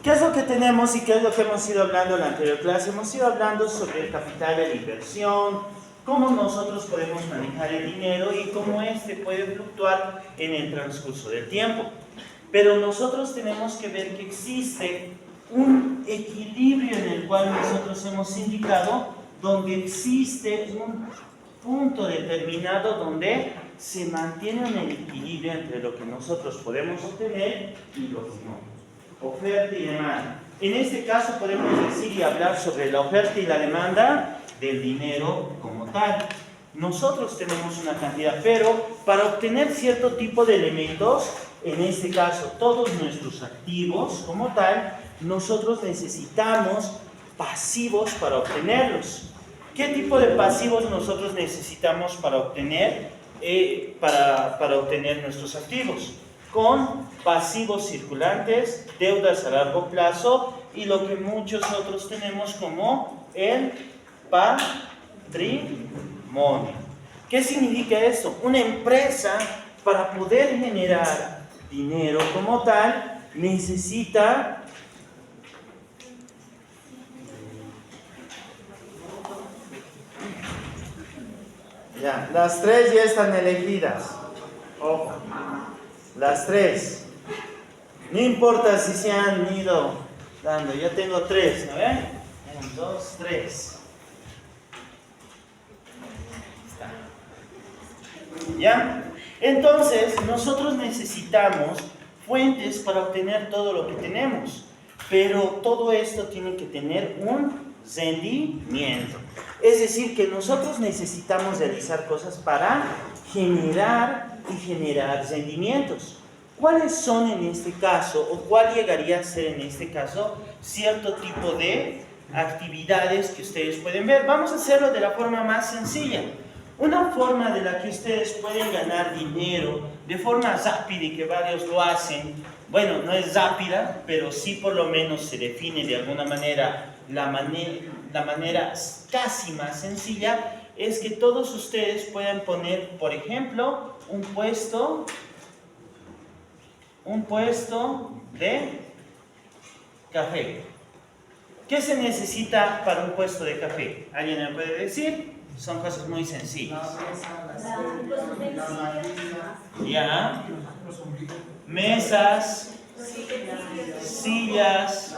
¿Qué es lo que tenemos y qué es lo que hemos ido hablando en la anterior clase? Hemos ido hablando sobre el capital de la inversión, cómo nosotros podemos manejar el dinero y cómo este puede fluctuar en el transcurso del tiempo. Pero nosotros tenemos que ver que existe un equilibrio en el cual nosotros hemos indicado, donde existe un punto determinado donde se mantiene un equilibrio entre lo que nosotros podemos obtener y lo que no. Oferta y demanda. En este caso podemos decir y hablar sobre la oferta y la demanda del dinero como tal. Nosotros tenemos una cantidad, pero para obtener cierto tipo de elementos, en este caso todos nuestros activos como tal, nosotros necesitamos pasivos para obtenerlos. ¿Qué tipo de pasivos nosotros necesitamos para obtener, para obtener nuestros activos? Con pasivos circulantes, deudas a largo plazo y lo que muchos otros tenemos como el patrimonio. ¿Qué significa esto? Una empresa, para poder generar dinero como tal, necesita ya, las tres ya están elegidas. Ojo. Las tres. No importa si se han ido dando. Ya tengo tres, ¿no ven? 1, 2, 3. ¿Ya? Entonces, nosotros necesitamos fuentes para obtener todo lo que tenemos. Pero todo esto tiene que tener un rendimiento. Es decir, que nosotros necesitamos realizar cosas para generar rendimientos. ¿Cuáles son en este caso, o cuál llegaría a ser en este caso, cierto tipo de actividades que ustedes pueden ver? Vamos a hacerlo de la forma más sencilla. Una forma de la que ustedes pueden ganar dinero de forma rápida y que varios lo hacen, bueno, no es rápida, pero sí por lo menos se define de alguna manera la manera casi más sencilla, es que todos ustedes puedan poner, por ejemplo, un puesto de café. ¿Qué se necesita para un puesto de café? ¿Alguien me puede decir? Son cosas muy sencillas. Ya. Mesas, sillas,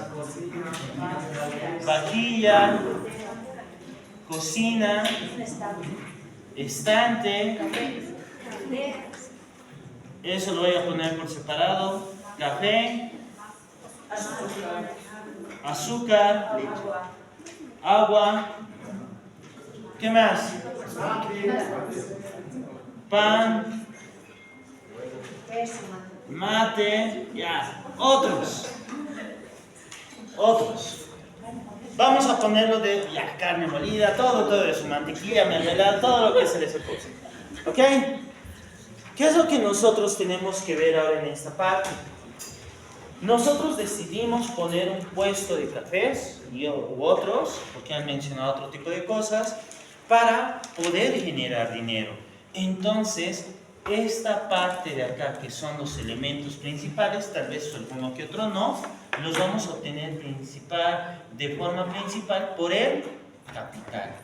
vajilla, cocina, estante. Eso lo voy a poner por separado. Café, azúcar, agua. ¿Qué más? Pan, mate, ya. Otros. Vamos a ponerlo de ya, carne molida, todo eso, mantequilla, mermelada, todo lo que se les ocurra. ¿Ok? ¿Qué es lo que nosotros tenemos que ver ahora en esta parte? Nosotros decidimos poner un puesto de cafés u otros, porque han mencionado otro tipo de cosas, para poder generar dinero. Entonces, esta parte de acá, que son los elementos principales, tal vez alguno que otro no, los vamos a obtener de forma principal por el capital.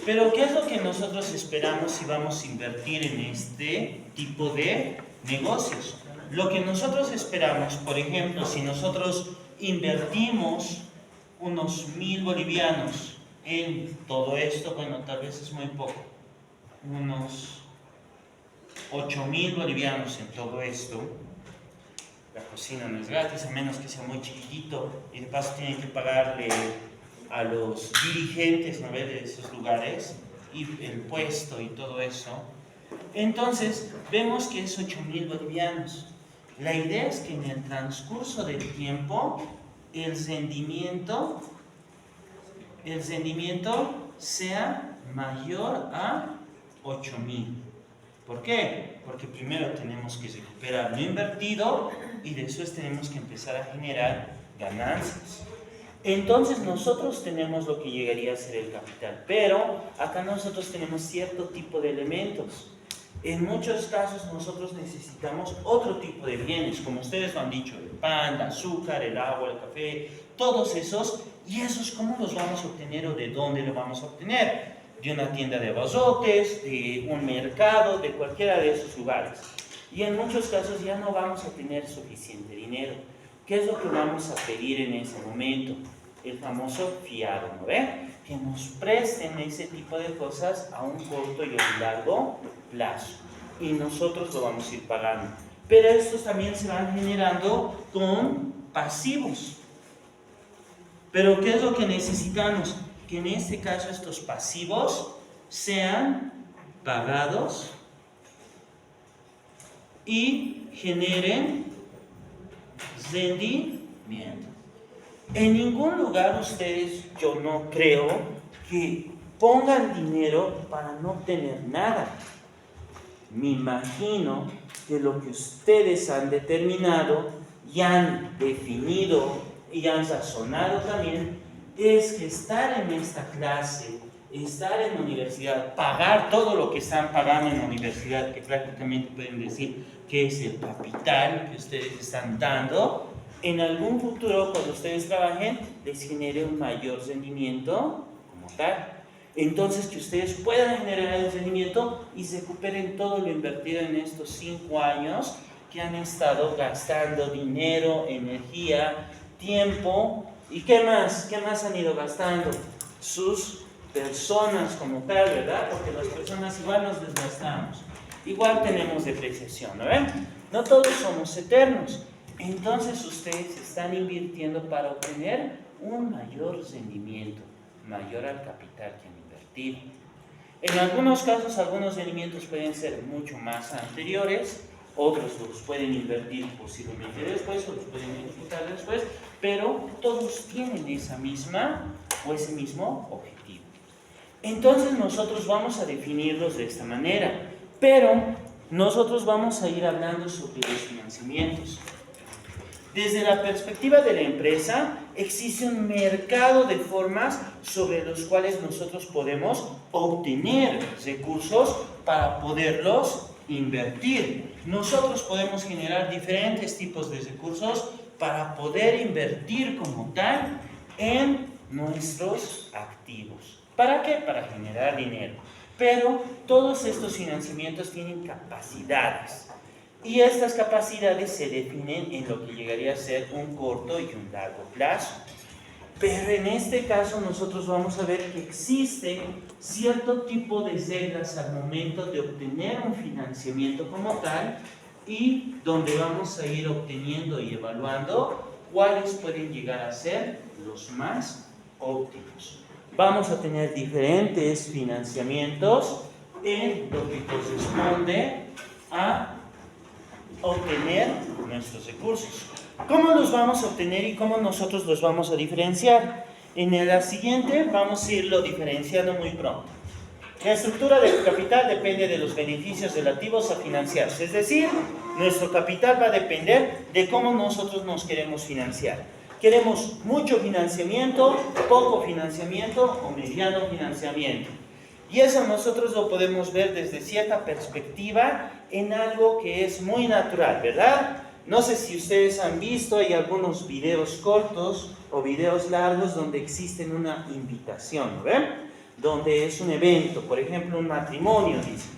Pero, ¿qué es lo que nosotros esperamos si vamos a invertir en este tipo de negocios? Lo que nosotros esperamos, por ejemplo, si nosotros invertimos unos 1,000 bolivianos en todo esto, bueno, tal vez es muy poco, unos 8,000 bolivianos en todo esto. La cocina no es gratis, a menos que sea muy chiquitito, y de paso tienen que pagarle a los dirigentes, ¿no?, de esos lugares, y el puesto y todo eso. Entonces, vemos que es 8,000 bolivianos. La idea es que en el transcurso del tiempo, el rendimiento sea mayor a 8,000. ¿Por qué? Porque primero tenemos que recuperar lo invertido y después tenemos que empezar a generar ganancias. Entonces nosotros tenemos lo que llegaría a ser el capital, pero acá nosotros tenemos cierto tipo de elementos. En muchos casos nosotros necesitamos otro tipo de bienes, como ustedes lo han dicho, el pan, el azúcar, el agua, el café, todos esos. ¿Y esos cómo los vamos a obtener o de dónde los vamos a obtener? De una tienda de abarrotes, de un mercado, de cualquiera de esos lugares. Y en muchos casos ya no vamos a tener suficiente dinero. ¿Qué es lo que vamos a pedir en ese momento? El famoso fiado, ¿no ve? Que nos presten ese tipo de cosas a un corto y un largo plazo. Y nosotros lo vamos a ir pagando. Pero estos también se van generando con pasivos. Pero ¿qué es lo que necesitamos? Que en este caso estos pasivos sean pagados y generen rendimiento. En ningún lugar ustedes, yo no creo, que pongan dinero para no tener nada. Me imagino que lo que ustedes han determinado y han definido y han razonado también es que estar en esta clase, estar en la universidad, pagar todo lo que están pagando en la universidad, que prácticamente pueden decir que es el capital que ustedes están dando, en algún futuro, cuando ustedes trabajen, les genere un mayor rendimiento como tal. Entonces, que ustedes puedan generar el rendimiento y se recuperen todo lo invertido en estos 5 años que han estado gastando dinero, energía, tiempo. ¿Y qué más? ¿Qué más han ido gastando? Sus personas como tal, ¿verdad? Porque las personas igual nos desgastamos. Igual tenemos depreciación, ¿no ven? No todos somos eternos. Entonces ustedes están invirtiendo para obtener un mayor rendimiento, mayor al capital que han invertido. En algunos casos, algunos rendimientos pueden ser mucho más anteriores, otros los pueden invertir posiblemente después, otros pueden ejecutar después, pero todos tienen esa misma o ese mismo objetivo. Entonces nosotros vamos a definirlos de esta manera, pero nosotros vamos a ir hablando sobre los financiamientos. Desde la perspectiva de la empresa, existe un mercado de formas sobre los cuales nosotros podemos obtener recursos para poderlos invertir. Nosotros podemos generar diferentes tipos de recursos para poder invertir como tal en nuestros activos. ¿Para qué? Para generar dinero. Pero todos estos financiamientos tienen capacidades. Y estas capacidades se definen en lo que llegaría a ser un corto y un largo plazo. Pero en este caso nosotros vamos a ver que existe cierto tipo de reglas al momento de obtener un financiamiento como tal y donde vamos a ir obteniendo y evaluando cuáles pueden llegar a ser los más óptimos. Vamos a tener diferentes financiamientos en lo que corresponde a obtener nuestros recursos. ¿Cómo los vamos a obtener y cómo nosotros los vamos a diferenciar? En la siguiente vamos a irlo diferenciando muy pronto. La estructura del capital depende de los beneficios relativos a financiarse, es decir, nuestro capital va a depender de cómo nosotros nos queremos financiar. ¿Queremos mucho financiamiento, poco financiamiento o mediano financiamiento? Y eso nosotros lo podemos ver desde cierta perspectiva en algo que es muy natural, ¿verdad? No sé si ustedes han visto, hay algunos videos cortos o videos largos donde existen una invitación, ¿ven? Donde es un evento, por ejemplo, un matrimonio, dice.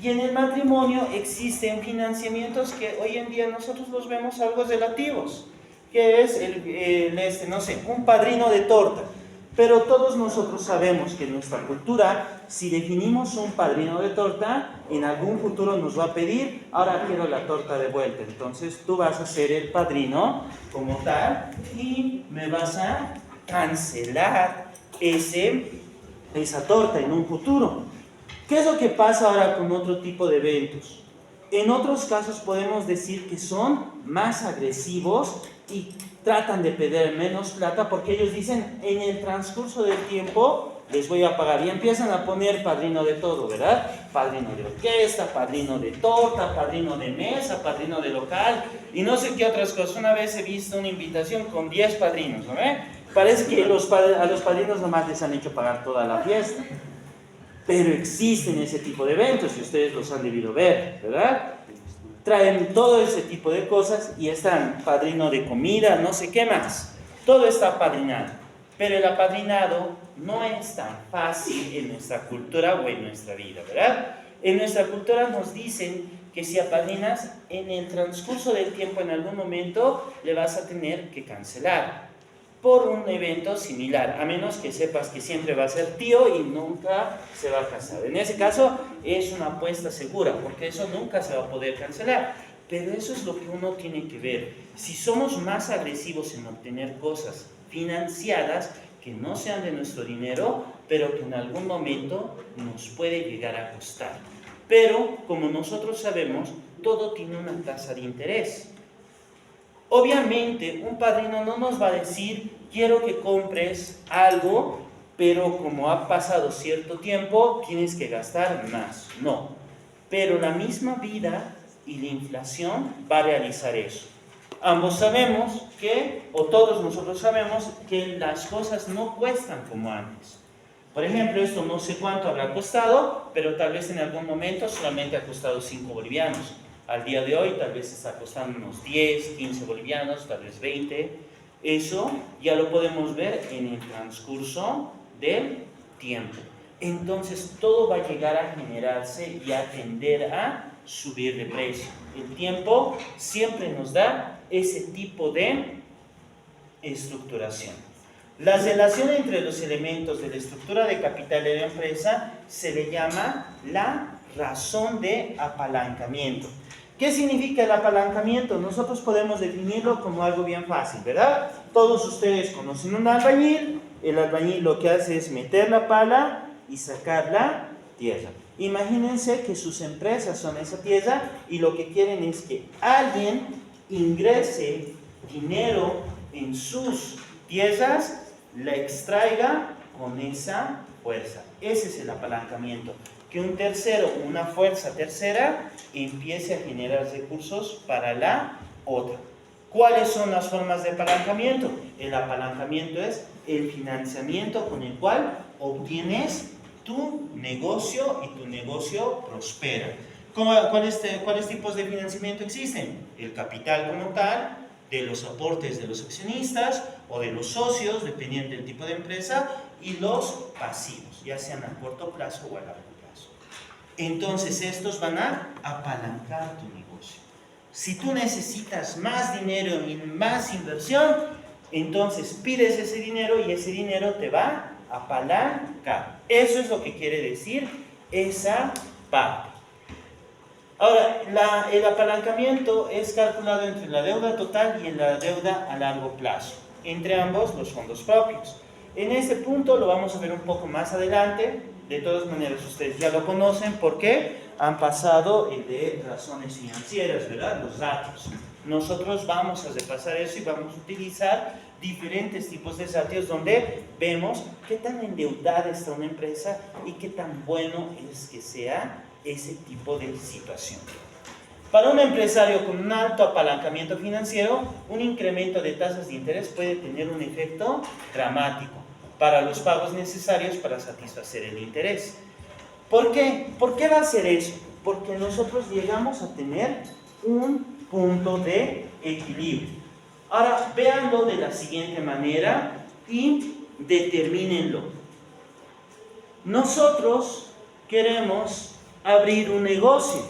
Y en el matrimonio existen financiamientos que hoy en día nosotros los vemos algo relativos, que es, no sé, un padrino de torta. Pero todos nosotros sabemos que en nuestra cultura, si definimos un padrino de torta, en algún futuro nos va a pedir, ahora quiero la torta de vuelta. Entonces tú vas a ser el padrino como tal y me vas a cancelar esa torta en un futuro. ¿Qué es lo que pasa ahora con otro tipo de eventos? En otros casos podemos decir que son más agresivos y tratan de pedir menos plata porque ellos dicen, en el transcurso del tiempo les voy a pagar. Y empiezan a poner padrino de todo, ¿verdad? Padrino de orquesta, padrino de torta, padrino de mesa, padrino de local y no sé qué otras cosas. Una vez he visto una invitación con 10 padrinos, ¿no? Parece que a los padrinos nomás les han hecho pagar toda la fiesta. Pero existen ese tipo de eventos y ustedes los han debido ver, ¿verdad? Traen todo ese tipo de cosas y están padrino de comida, no sé qué más. Todo está apadrinado. Pero el apadrinado no es tan fácil en nuestra cultura o en nuestra vida, ¿verdad? En nuestra cultura nos dicen que si apadrinas, en el transcurso del tiempo, en algún momento, le vas a tener que cancelar por un evento similar, a menos que sepas que siempre va a ser tío y nunca se va a casar. En ese caso, es una apuesta segura, porque eso nunca se va a poder cancelar. Pero eso es lo que uno tiene que ver. Si somos más agresivos en obtener cosas financiadas, que no sean de nuestro dinero, pero que en algún momento nos puede llegar a costar. Pero, como nosotros sabemos, todo tiene una tasa de interés. Obviamente, un padrino no nos va a decir, quiero que compres algo, pero como ha pasado cierto tiempo, tienes que gastar más. No. Pero la misma vida y la inflación va a realizar eso. Ambos sabemos que, o todos nosotros sabemos, que las cosas no cuestan como antes. Por ejemplo, esto no sé cuánto habrá costado, pero tal vez en algún momento solamente ha costado 5 bolivianos. Al día de hoy tal vez está costando unos 10, 15 bolivianos, tal vez 20. Eso ya lo podemos ver en el transcurso del tiempo. Entonces todo va a llegar a generarse y a tender a subir de precio. El tiempo siempre nos da ese tipo de estructuración. La relación entre los elementos de la estructura de capital de la empresa se le llama la razón de apalancamiento. ¿Qué significa el apalancamiento? Nosotros podemos definirlo como algo bien fácil, ¿verdad? Todos ustedes conocen un albañil. El albañil lo que hace es meter la pala y sacar la tierra. Imagínense que sus empresas son esa tierra y lo que quieren es que alguien ingrese dinero en sus tierras, la extraiga con esa fuerza. Ese es el apalancamiento. Que un tercero, una fuerza tercera, empiece a generar recursos para la otra. ¿Cuáles son las formas de apalancamiento? El apalancamiento es el financiamiento con el cual obtienes tu negocio y tu negocio prospera. ¿Cuáles tipos de financiamiento existen? El capital como tal, de los aportes de los accionistas o de los socios, dependiendo del tipo de empresa, y los pasivos, ya sean a corto plazo o a largo plazo. Entonces estos van a apalancar tu negocio. Si tú necesitas más dinero y más inversión, entonces pides ese dinero y ese dinero te va a apalancar. Eso es lo que quiere decir esa parte. Ahora, el apalancamiento es calculado entre la deuda total y la deuda a largo plazo, entre ambos los fondos propios. En este punto lo vamos a ver un poco más adelante. De todas maneras, ustedes ya lo conocen porque han pasado el de razones financieras, ¿verdad? Los ratios. Nosotros vamos a repasar eso y vamos a utilizar diferentes tipos de ratios donde vemos qué tan endeudada está una empresa y qué tan bueno es que sea ese tipo de situación. Para un empresario con un alto apalancamiento financiero, un incremento de tasas de interés puede tener un efecto dramático para los pagos necesarios para satisfacer el interés. ¿Por qué? ¿Por qué va a ser eso? Porque nosotros llegamos a tener un punto de equilibrio. Ahora, véanlo de la siguiente manera y determínenlo. Nosotros queremos abrir un negocio.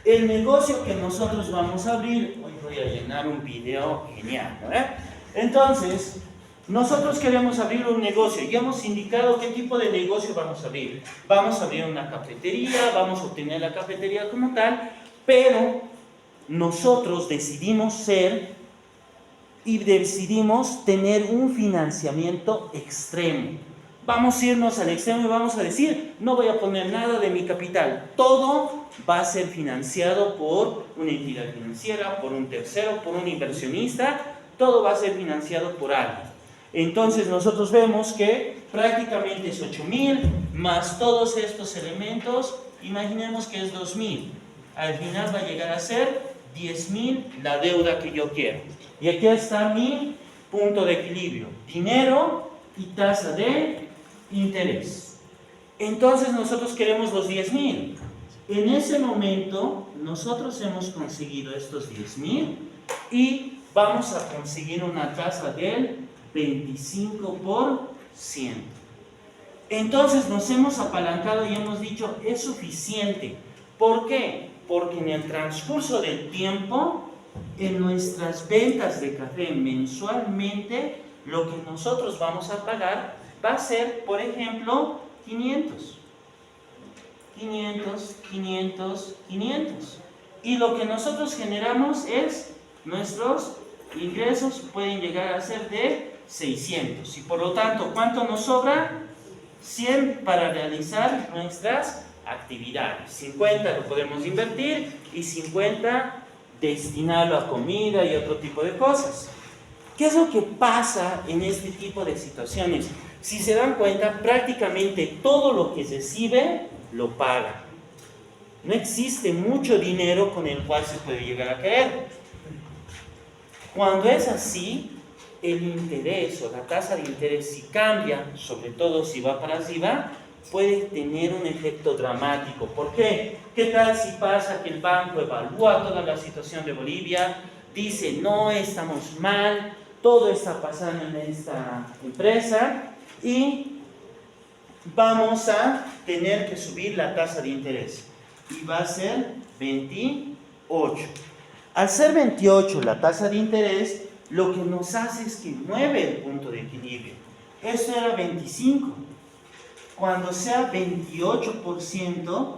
El negocio que nosotros vamos a abrir, hoy voy a llenar un video genial, ¿verdad? Entonces, nosotros queremos abrir un negocio y hemos indicado qué tipo de negocio vamos a abrir. Vamos a abrir una cafetería, vamos a obtener la cafetería como tal, pero nosotros decidimos ser y decidimos tener un financiamiento extremo. Vamos a irnos al extremo y vamos a decir, no voy a poner nada de mi capital. Todo va a ser financiado por una entidad financiera, por un tercero, por un inversionista. Todo va a ser financiado por alguien. Entonces nosotros vemos que prácticamente es 8.000 más todos estos elementos. Imaginemos que es 2.000. Al final va a llegar a ser 10.000 la deuda que yo quiero. Y aquí está mi punto de equilibrio. Dinero y tasa de interés. Entonces nosotros queremos los 10.000. En ese momento nosotros hemos conseguido estos 10.000 y vamos a conseguir una tasa del 25%. Entonces nos hemos apalancado y hemos dicho, es suficiente. ¿Por qué? Porque en el transcurso del tiempo, en nuestras ventas de café mensualmente, lo que nosotros vamos a pagar va a ser, por ejemplo, 500. 500, 500, 500. Y lo que nosotros generamos es, nuestros ingresos pueden llegar a ser de 600. Y por lo tanto, ¿cuánto nos sobra? 100 para realizar nuestras actividades. 50 lo podemos invertir y 50 destinarlo a comida y otro tipo de cosas. ¿Qué es lo que pasa en este tipo de situaciones? Si se dan cuenta, prácticamente todo lo que recibe lo paga. No existe mucho dinero con el cual se puede llegar a caer. Cuando es así, el interés o la tasa de interés, si cambia, sobre todo si va para arriba, puede tener un efecto dramático. ¿Por qué? ¿Qué tal si pasa que el banco evalúa toda la situación de Bolivia, dice, no, estamos mal, todo está pasando en esta empresa y vamos a tener que subir la tasa de interés? Y va a ser 28. Al ser 28 la tasa de interés, lo que nos hace es que mueve el punto de equilibrio. Esto era 25. Cuando sea 28%,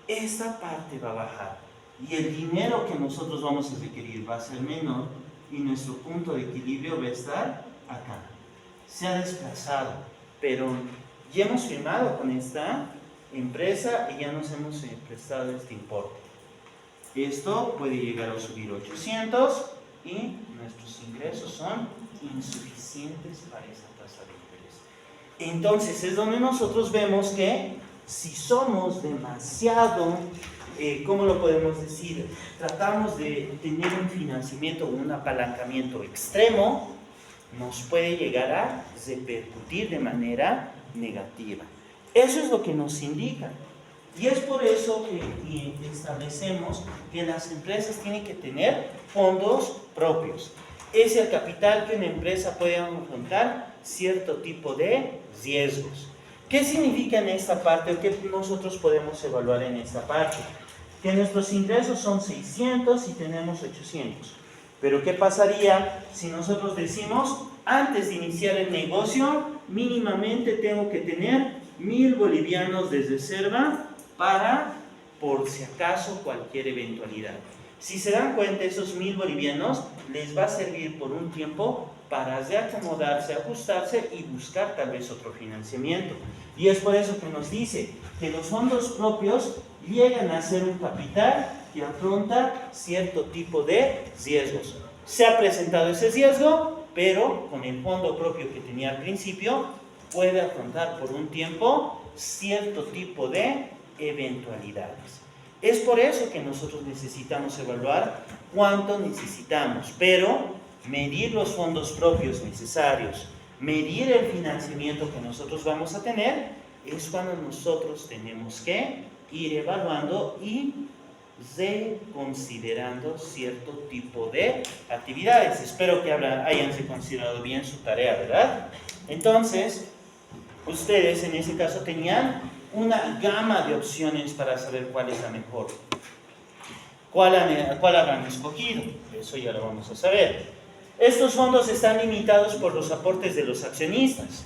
esta parte va a bajar. Y el dinero que nosotros vamos a requerir va a ser menor y nuestro punto de equilibrio va a estar acá. Se ha desplazado, pero ya hemos firmado con esta empresa y ya nos hemos prestado este importe. Esto puede llegar a subir 800 y nuestros ingresos son insuficientes para esa tasa de interés. Entonces es donde nosotros vemos que si somos demasiado, ¿cómo lo podemos decir? Tratamos de tener un financiamiento o un apalancamiento extremo, nos puede llegar a repercutir de manera negativa. Eso es lo que nos indica. Y es por eso que establecemos que las empresas tienen que tener fondos propios. Es el capital que una empresa puede afrontar cierto tipo de riesgos. ¿Qué significa en esta parte o qué nosotros podemos evaluar en esta parte? Que nuestros ingresos son 600 y tenemos 800. Pero ¿qué pasaría si nosotros decimos, antes de iniciar el negocio, mínimamente tengo que tener 1.000 bolivianos de reserva para, por si acaso, cualquier eventualidad? Si se dan cuenta, esos 1.000 bolivianos les va a servir por un tiempo para reacomodarse, ajustarse y buscar tal vez otro financiamiento. Y es por eso que nos dice que los fondos propios llegan a ser un capital que afronta cierto tipo de riesgos. Se ha presentado ese riesgo, pero con el fondo propio que tenía al principio, puede afrontar por un tiempo cierto tipo de eventualidades. Es por eso que nosotros necesitamos evaluar cuánto necesitamos, pero medir los fondos propios necesarios, medir el financiamiento que nosotros vamos a tener, es cuando nosotros tenemos que ir evaluando y reconsiderando cierto tipo de actividades. Espero que hayan considerado bien su tarea, ¿verdad? Entonces, ustedes en ese caso tenían una gama de opciones para saber cuál es la mejor. ¿Cuál habrán escogido? Eso ya lo vamos a saber. Estos fondos están limitados por los aportes de los accionistas.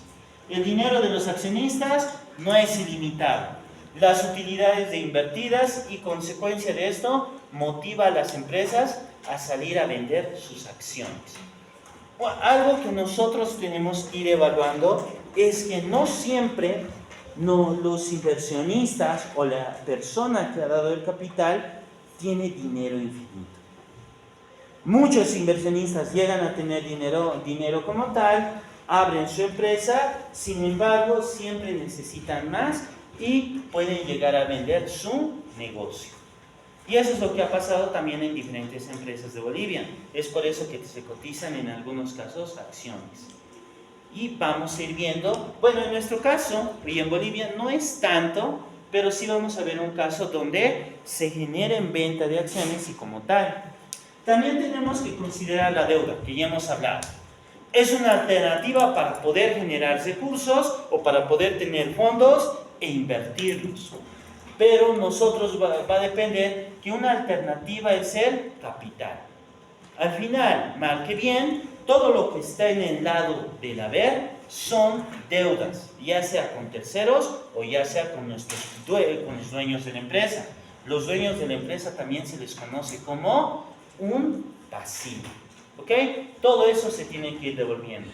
El dinero de los accionistas no es ilimitado. Las utilidades de invertidas y consecuencia de esto motiva a las empresas a salir a vender sus acciones. Algo que nosotros tenemos que ir evaluando es que no siempre los inversionistas o la persona que ha dado el capital tiene dinero infinito. Muchos inversionistas llegan a tener dinero como tal, abren su empresa, sin embargo siempre necesitan más y pueden llegar a vender su negocio. Y eso es lo que ha pasado también en diferentes empresas de Bolivia. Es por eso que se cotizan en algunos casos acciones. y vamos a ir viendo, bueno, en nuestro caso, y en Bolivia no es tanto, pero sí vamos a ver un caso donde se genera en venta de acciones y como tal. También tenemos que considerar la deuda, que ya hemos hablado. Es una alternativa para poder generar recursos o para poder tener fondos e invertirlos. Pero nosotros va a depender que una alternativa es el capital. Al final, mal que bien, todo lo que está en el lado del haber son deudas, ya sea con terceros o ya sea con los dueños de la empresa. Los dueños de la empresa también se les conoce como un pasivo. ¿Ok? Todo eso se tiene que ir devolviendo.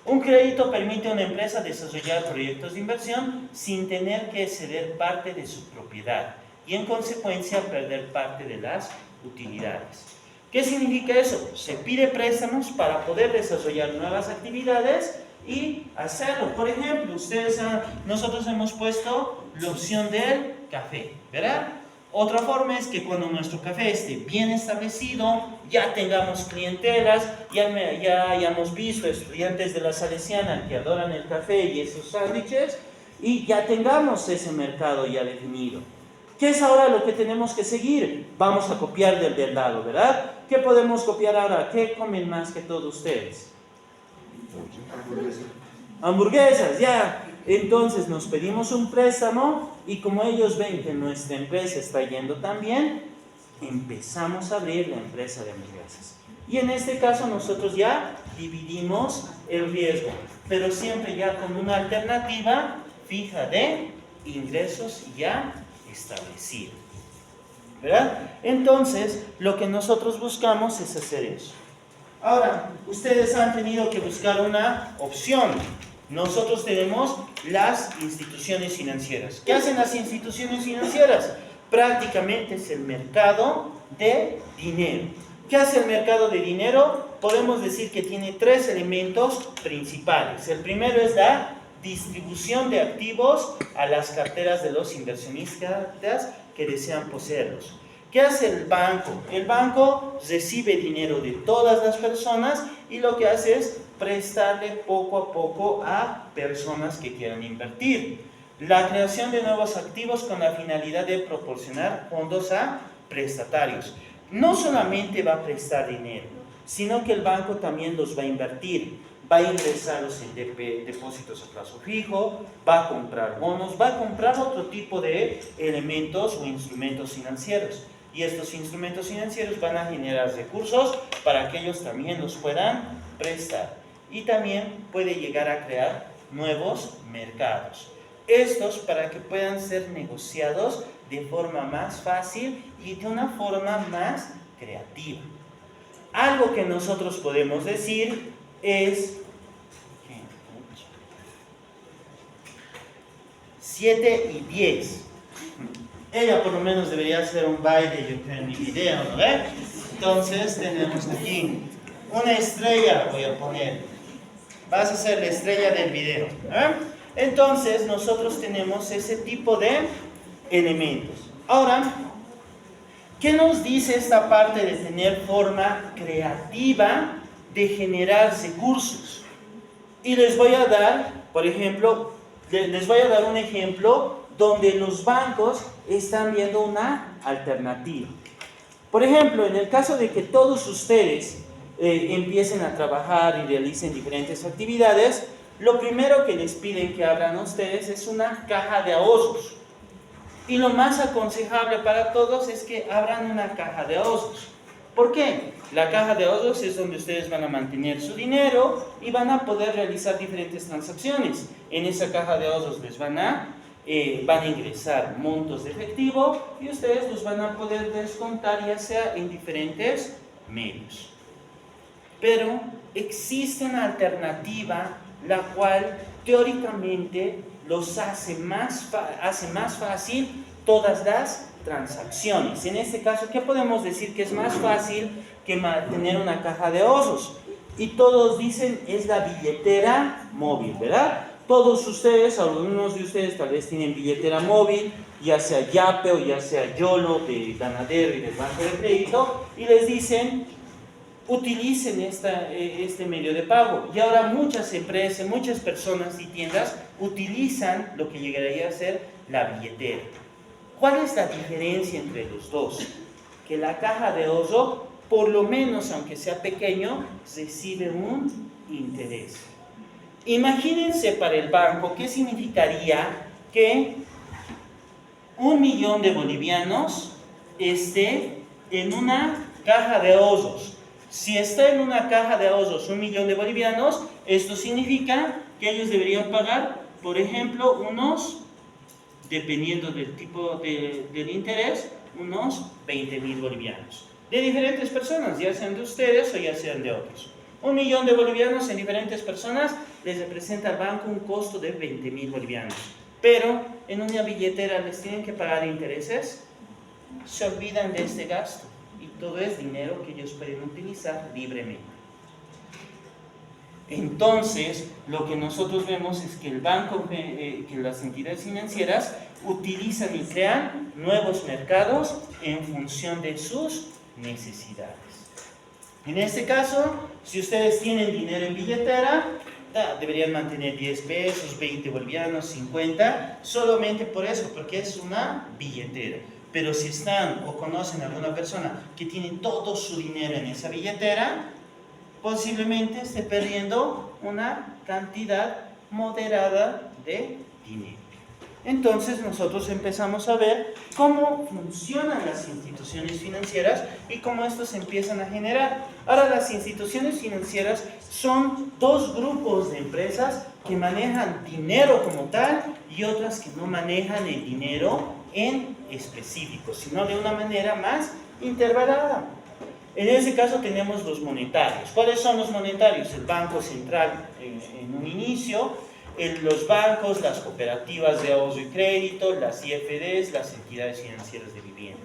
Un crédito permite a una empresa desarrollar proyectos de inversión sin tener que ceder parte de su propiedad y en consecuencia perder parte de las utilidades. ¿Qué significa eso? Se pide préstamos para poder desarrollar nuevas actividades y hacerlo. Por ejemplo, nosotros hemos puesto la opción del café, ¿verdad? Otra forma es que cuando nuestro café esté bien establecido, ya tengamos clientelas, ya hayamos visto estudiantes de la Salesiana que adoran el café y esos sándwiches, y ya tengamos ese mercado ya definido. ¿Qué es ahora lo que tenemos que seguir? Vamos a copiar del lado, ¿verdad? ¿Qué podemos copiar ahora? ¿Qué comen más que todos ustedes? Hamburguesas, ya. Entonces nos pedimos un préstamo y como ellos ven que nuestra empresa está yendo tan bien, empezamos a abrir la empresa de hamburguesas. Y en este caso nosotros ya dividimos el riesgo, pero siempre ya con una alternativa fija de ingresos ya establecida. ¿Verdad? Entonces, lo que nosotros buscamos es hacer eso. Ahora, ustedes han tenido que buscar una opción. Nosotros tenemos las instituciones financieras. ¿Qué hacen las instituciones financieras? Prácticamente es el mercado de dinero. ¿Qué hace el mercado de dinero? Podemos decir que tiene tres elementos principales. El primero es la distribución de activos a las carteras de los inversionistas que desean poseerlos. ¿Qué hace el banco? El banco recibe dinero de todas las personas y lo que hace es prestarle poco a poco a personas que quieran invertir. La creación de nuevos activos con la finalidad de proporcionar fondos a prestatarios. No solamente va a prestar dinero, sino que el banco también los va a invertir. Va a ingresarlos en depósitos a plazo fijo, va a comprar bonos, va a comprar otro tipo de elementos o instrumentos financieros. Y estos instrumentos financieros van a generar recursos para que ellos también los puedan prestar. Y también puede llegar a crear nuevos mercados. Estos para que puedan ser negociados de forma más fácil y de una forma más creativa. Algo que nosotros podemos decir es 7 y 10. Ella por lo menos debería hacer un baile, yo creo, en mi video, ¿no ve? Entonces tenemos aquí una estrella, voy a poner. Vas a ser la estrella del video, ¿no? Entonces nosotros tenemos ese tipo de elementos. Ahora, ¿qué nos dice esta parte de tener forma creativa de generar recursos? Y les voy a dar, por ejemplo, les voy a dar un ejemplo donde los bancos están viendo una alternativa. Por ejemplo, en el caso de que todos ustedes empiecen a trabajar y realicen diferentes actividades, lo primero que les piden que abran a ustedes es una caja de ahorros. Y lo más aconsejable para todos es que abran una caja de ahorros. ¿Por qué? La caja de ahorros es donde ustedes van a mantener su dinero y van a poder realizar diferentes transacciones. En esa caja de ahorros les van a ingresar montos de efectivo y ustedes los van a poder descontar ya sea en diferentes medios. Pero existe una alternativa la cual teóricamente los hace más fácil todas las transacciones. En este caso, ¿qué podemos decir que es más fácil que tener una caja de ahorros? Y todos dicen es la billetera móvil, ¿verdad? Todos ustedes, algunos de ustedes tal vez tienen billetera móvil, ya sea Yape o ya sea YOLO de Ganadero y del Banco de Crédito, y les dicen, utilicen este medio de pago. Y ahora muchas empresas, muchas personas y tiendas utilizan lo que llegaría a ser la billetera. ¿Cuál es la diferencia entre los dos? Que la caja de ahorro, por lo menos aunque sea pequeño, recibe un interés. Imagínense para el banco, ¿qué significaría que 1.000.000 de bolivianos esté en una caja de ahorros? Si está en una caja de ahorros 1.000.000 de bolivianos, esto significa que ellos deberían pagar, por ejemplo, dependiendo del tipo del interés, unos 20.000 bolivianos. De diferentes personas, ya sean de ustedes o ya sean de otros. 1.000.000 de bolivianos en diferentes personas les representa al banco un costo de 20.000 bolivianos. Pero en una billetera les tienen que pagar intereses, se olvidan de este gasto y todo es dinero que ellos pueden utilizar libremente. Entonces, lo que nosotros vemos es que el banco, que las entidades financieras utilizan y crean nuevos mercados en función de sus necesidades. En este caso, si ustedes tienen dinero en billetera, deberían mantener 10 pesos, 20 bolivianos, 50, solamente por eso, porque es una billetera. Pero si están o conocen a alguna persona que tiene todo su dinero en esa billetera, posiblemente esté perdiendo una cantidad moderada de dinero. Entonces nosotros empezamos a ver cómo funcionan las instituciones financieras y cómo estos empiezan a generar. Ahora, las instituciones financieras son dos grupos de empresas que manejan dinero como tal y otras que no manejan el dinero en específico, sino de una manera más intervalada. En ese caso tenemos los monetarios. ¿Cuáles son los monetarios? El Banco Central en un inicio, los bancos, las cooperativas de ahorro y crédito, las IFDs, las entidades financieras de vivienda.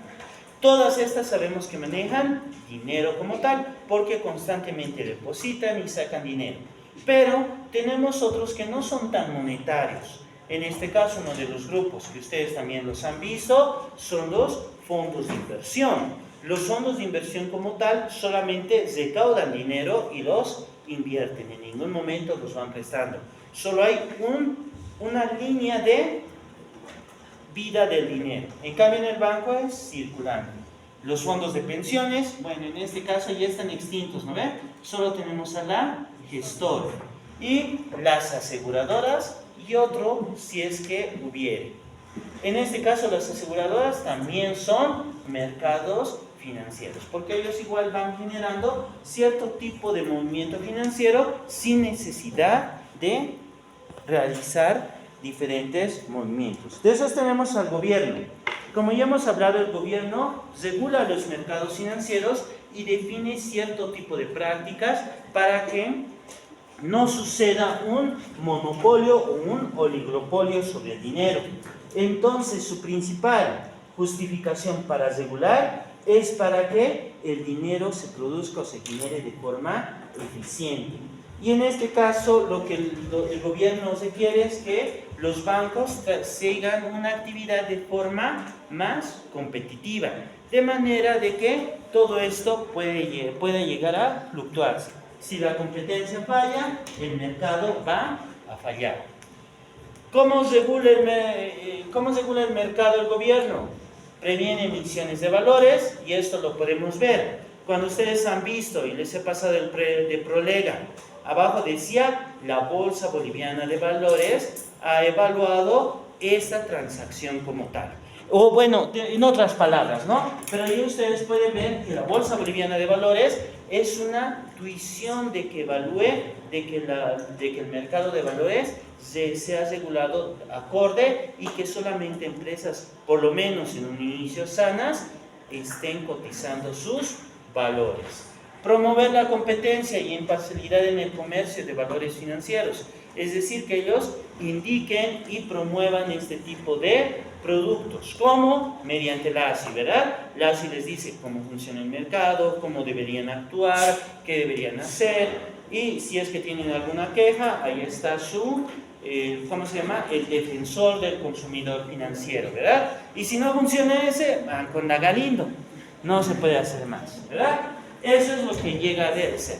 Todas estas sabemos que manejan dinero como tal, porque constantemente depositan y sacan dinero. Pero tenemos otros que no son tan monetarios. En este caso, uno de los grupos que ustedes también los han visto son los fondos de inversión. Los fondos de inversión como tal solamente recaudan dinero y los invierten. En ningún momento los van prestando. Solo hay una línea de vida del dinero. En cambio, en el banco es circulante. Los fondos de pensiones, bueno, en este caso ya están extintos, ¿no ven? Solo tenemos a la gestora. Y las aseguradoras y otro si es que hubiere. En este caso, las aseguradoras también son mercados financieros, porque ellos igual van generando cierto tipo de movimiento financiero sin necesidad de realizar diferentes movimientos. De esos tenemos al gobierno. Como ya hemos hablado, el gobierno regula los mercados financieros y define cierto tipo de prácticas para que no suceda un monopolio o un oligopolio sobre el dinero. Entonces, su principal justificación para regular es para que el dinero se produzca o se genere de forma eficiente. Y en este caso, lo que el gobierno requiere es que los bancos sigan una actividad de forma más competitiva, de manera de que todo esto puede llegar a fluctuarse. Si la competencia falla, el mercado va a fallar. ¿Cómo regula el mercado el gobierno? Previene emisiones de valores, y esto lo podemos ver. Cuando ustedes han visto, y les he pasado de Prolega, abajo decía, la Bolsa Boliviana de Valores ha evaluado esta transacción como tal. O bueno, en otras palabras, ¿no? Pero ahí ustedes pueden ver que la Bolsa Boliviana de Valores es una tuición de que evalúe de que el mercado de valores se ha regulado acorde y que solamente empresas, por lo menos en un inicio sanas, estén cotizando sus valores. Promover la competencia y imparcialidad en el comercio de valores financieros, es decir, que ellos indiquen y promuevan este tipo de productos, como mediante la ASI, ¿verdad? La ASI les dice cómo funciona el mercado, cómo deberían actuar, qué deberían hacer, y si es que tienen alguna queja, ahí está ¿cómo se llama? El defensor del consumidor financiero, ¿verdad? Y si no funciona ese, van con la Galindo, no se puede hacer más, ¿verdad? Eso es lo que llega a ser.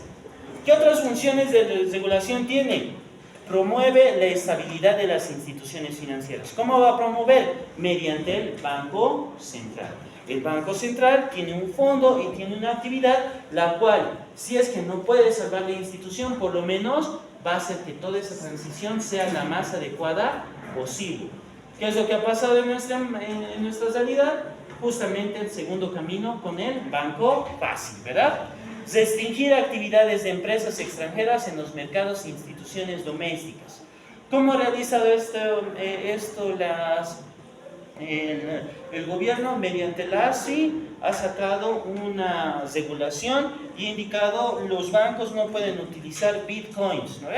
¿Qué otras funciones de regulación tiene? Promueve la estabilidad de las instituciones financieras. ¿Cómo va a promover? Mediante el Banco Central. El Banco Central tiene un fondo y tiene una actividad, la cual, si es que no puede salvar la institución, por lo menos va a hacer que toda esa transición sea la más adecuada posible. ¿Qué es lo que ha pasado en nuestra realidad? Justamente el segundo camino con el Banco Fácil, ¿verdad? Restringir actividades de empresas extranjeras en los mercados e instituciones domésticas. ¿Cómo ha realizado esto el gobierno? Mediante la ASI ha sacado una regulación y ha indicado los bancos no pueden utilizar bitcoins, ¿no?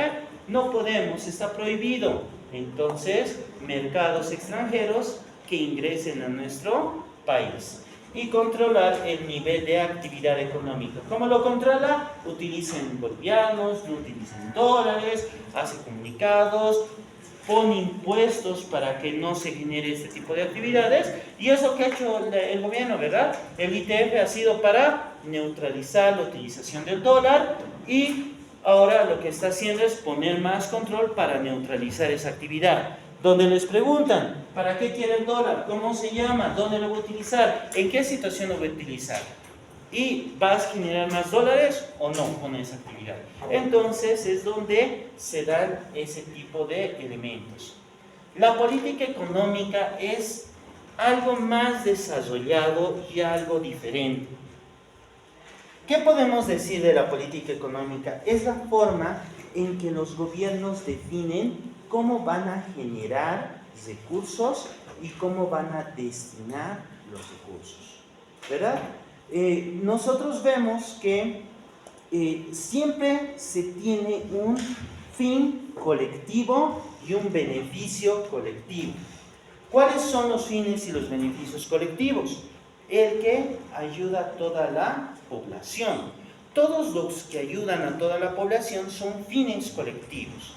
No podemos, está prohibido. Entonces, mercados extranjeros que ingresen a nuestro país. Y controlar el nivel de actividad económica. ¿Cómo lo controla? Utilicen bolivianos, no utilicen dólares, hace comunicados, pone impuestos para que no se genere este tipo de actividades. Y eso que ha hecho el gobierno, ¿verdad? El ITF ha sido para neutralizar la utilización del dólar y ahora lo que está haciendo es poner más control para neutralizar esa actividad. Donde les preguntan, ¿para qué quiere el dólar? ¿Cómo se llama? ¿Dónde lo va a utilizar? ¿En qué situación lo va a utilizar? ¿Y vas a generar más dólares o no con esa actividad? Entonces es donde se dan ese tipo de elementos. La política económica es algo más desarrollado y algo diferente. ¿Qué podemos decir de la política económica? Es la forma en que los gobiernos definen cómo van a generar recursos y cómo van a destinar los recursos, ¿verdad? Nosotros vemos que siempre se tiene un fin colectivo y un beneficio colectivo. ¿Cuáles son los fines y los beneficios colectivos? El que ayuda a toda la población. Todos los que ayudan a toda la población son fines colectivos.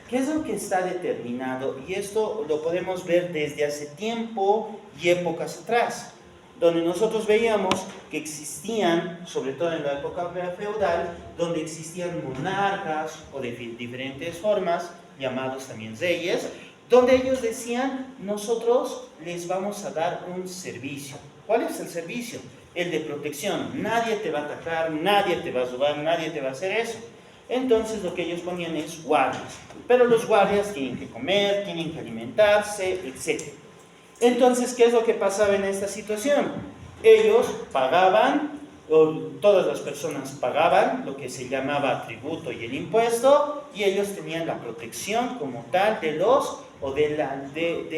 ¿Qué es lo que está determinado? Y esto lo podemos ver desde hace tiempo y épocas atrás, donde nosotros veíamos que existían, sobre todo en la época feudal, donde existían monarcas o de diferentes formas, llamados también reyes, donde ellos decían, nosotros les vamos a dar un servicio. ¿Cuál es el servicio? El de protección. Nadie te va a atacar, nadie te va a robar, nadie te va a hacer eso. Entonces lo que ellos ponían es guardias, pero los guardias tienen que comer, tienen que alimentarse, etc. Entonces, ¿qué es lo que pasaba en esta situación? Ellos pagaban, todas las personas pagaban lo que se llamaba tributo y el impuesto, y ellos tenían la protección como tal de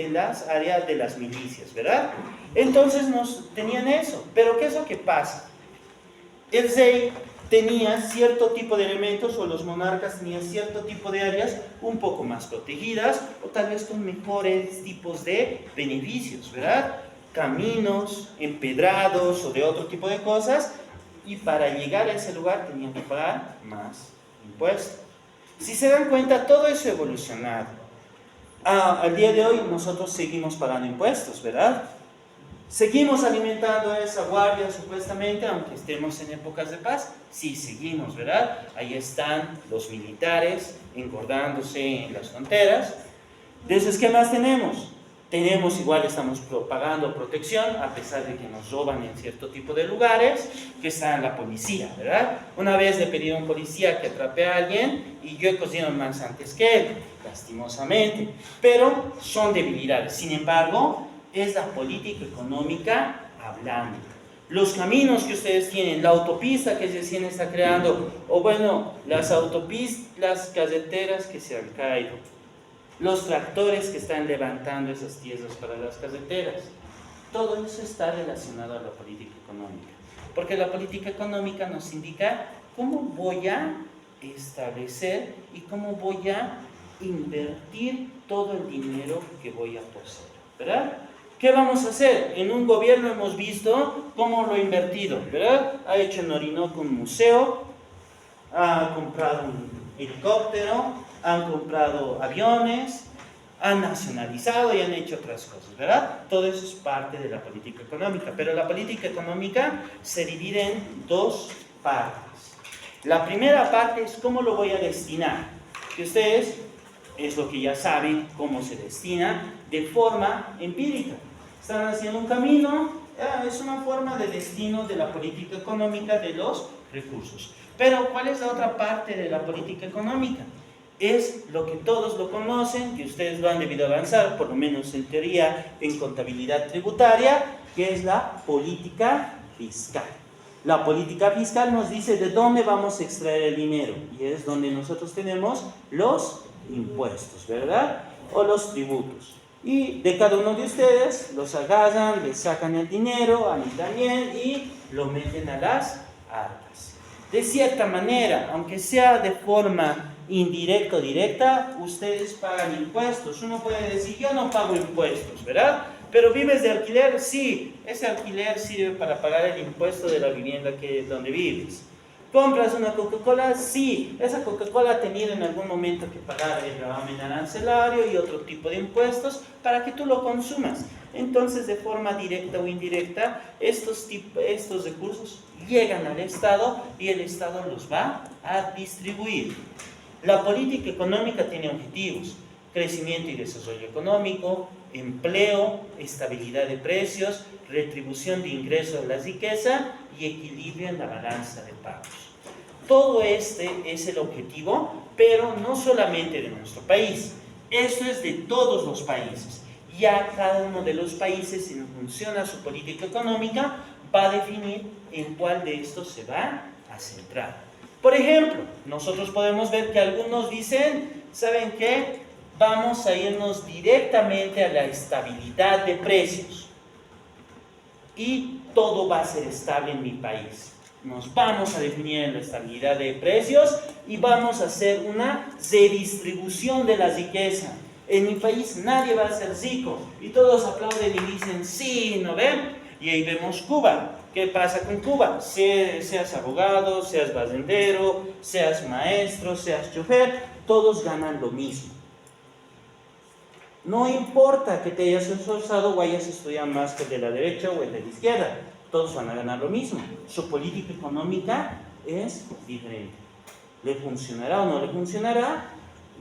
las áreas de las milicias, ¿verdad? Entonces tenían eso, pero ¿qué es lo que pasa? El rey tenía cierto tipo de elementos, o los monarcas tenían cierto tipo de áreas un poco más protegidas, o tal vez con mejores tipos de beneficios, ¿verdad? Caminos empedrados o de otro tipo de cosas, y para llegar a ese lugar tenían que pagar más impuestos. Si se dan cuenta, todo eso ha evolucionado. Al día de hoy nosotros seguimos pagando impuestos, ¿verdad? ¿Seguimos alimentando a esa guardia supuestamente, aunque estemos en épocas de paz? Sí, seguimos, ¿verdad? Ahí están los militares engordándose en las fronteras. Entonces, ¿qué más tenemos? Estamos pagando protección, a pesar de que nos roban en cierto tipo de lugares, que está la policía, ¿verdad? Una vez le pedí a un policía que atrape a alguien y yo he cocido más antes que él, lastimosamente. Pero son debilidades. Sin embargo, es la política económica hablando. Los caminos que ustedes tienen, la autopista que recién está creando, o bueno, las autopistas, las carreteras que se han caído, los tractores que están levantando esas tierras para las carreteras, todo eso está relacionado a la política económica, porque la política económica nos indica cómo voy a establecer y cómo voy a invertir todo el dinero que voy a poseer, ¿verdad? ¿Qué vamos a hacer? En un gobierno hemos visto cómo lo ha invertido, ¿verdad? Ha hecho en Orinoco un museo, ha comprado un helicóptero, han comprado aviones, han nacionalizado y han hecho otras cosas, ¿verdad? Todo eso es parte de la política económica, pero la política económica se divide en dos partes. La primera parte es cómo lo voy a destinar. Que ustedes, es lo que ya saben, cómo se destina de forma empírica. Están haciendo un camino, es una forma de destino de la política económica de los recursos. Pero, ¿cuál es la otra parte de la política económica? Es lo que todos lo conocen, que ustedes lo han debido avanzar, por lo menos en teoría, en contabilidad tributaria, que es la política fiscal. La política fiscal nos dice de dónde vamos a extraer el dinero, y es donde nosotros tenemos los impuestos, ¿verdad? O los tributos. Y de cada uno de ustedes los agarran, les sacan el dinero, a mí también, y lo meten a las arcas. De cierta manera, aunque sea de forma indirecta o directa, ustedes pagan impuestos. Uno puede decir, yo no pago impuestos, ¿verdad? Pero vives de alquiler, sí, ese alquiler sirve para pagar el impuesto de la vivienda donde vives. ¿Compras una Coca-Cola? Sí, esa Coca-Cola ha tenido en algún momento que pagar el gravamen arancelario y otro tipo de impuestos para que tú lo consumas. Entonces, de forma directa o indirecta, estos recursos llegan al Estado y el Estado los va a distribuir. La política económica tiene objetivos: crecimiento y desarrollo económico, empleo, estabilidad de precios, retribución de ingresos de la riqueza y equilibrio en la balanza de pagos. Todo este es el objetivo, pero no solamente de nuestro país. Esto es de todos los países. Ya cada uno de los países, en función a su política económica, va a definir en cuál de estos se va a centrar. Por ejemplo, nosotros podemos ver que algunos dicen, ¿saben qué? Vamos a irnos directamente a la estabilidad de precios y todo va a ser estable en mi país. Nos vamos a definir en la estabilidad de precios y vamos a hacer una redistribución de la riqueza. En mi país nadie va a ser rico y todos aplauden y dicen sí, ¿no ven? Y ahí vemos Cuba. ¿Qué pasa con Cuba? Seas abogado, seas barrendero, seas maestro, seas chofer, todos ganan lo mismo. No importa que te hayas esforzado o hayas estudiado más que el de la derecha o el de la izquierda, todos van a ganar lo mismo. Su política económica es diferente. ¿Le funcionará o no le funcionará?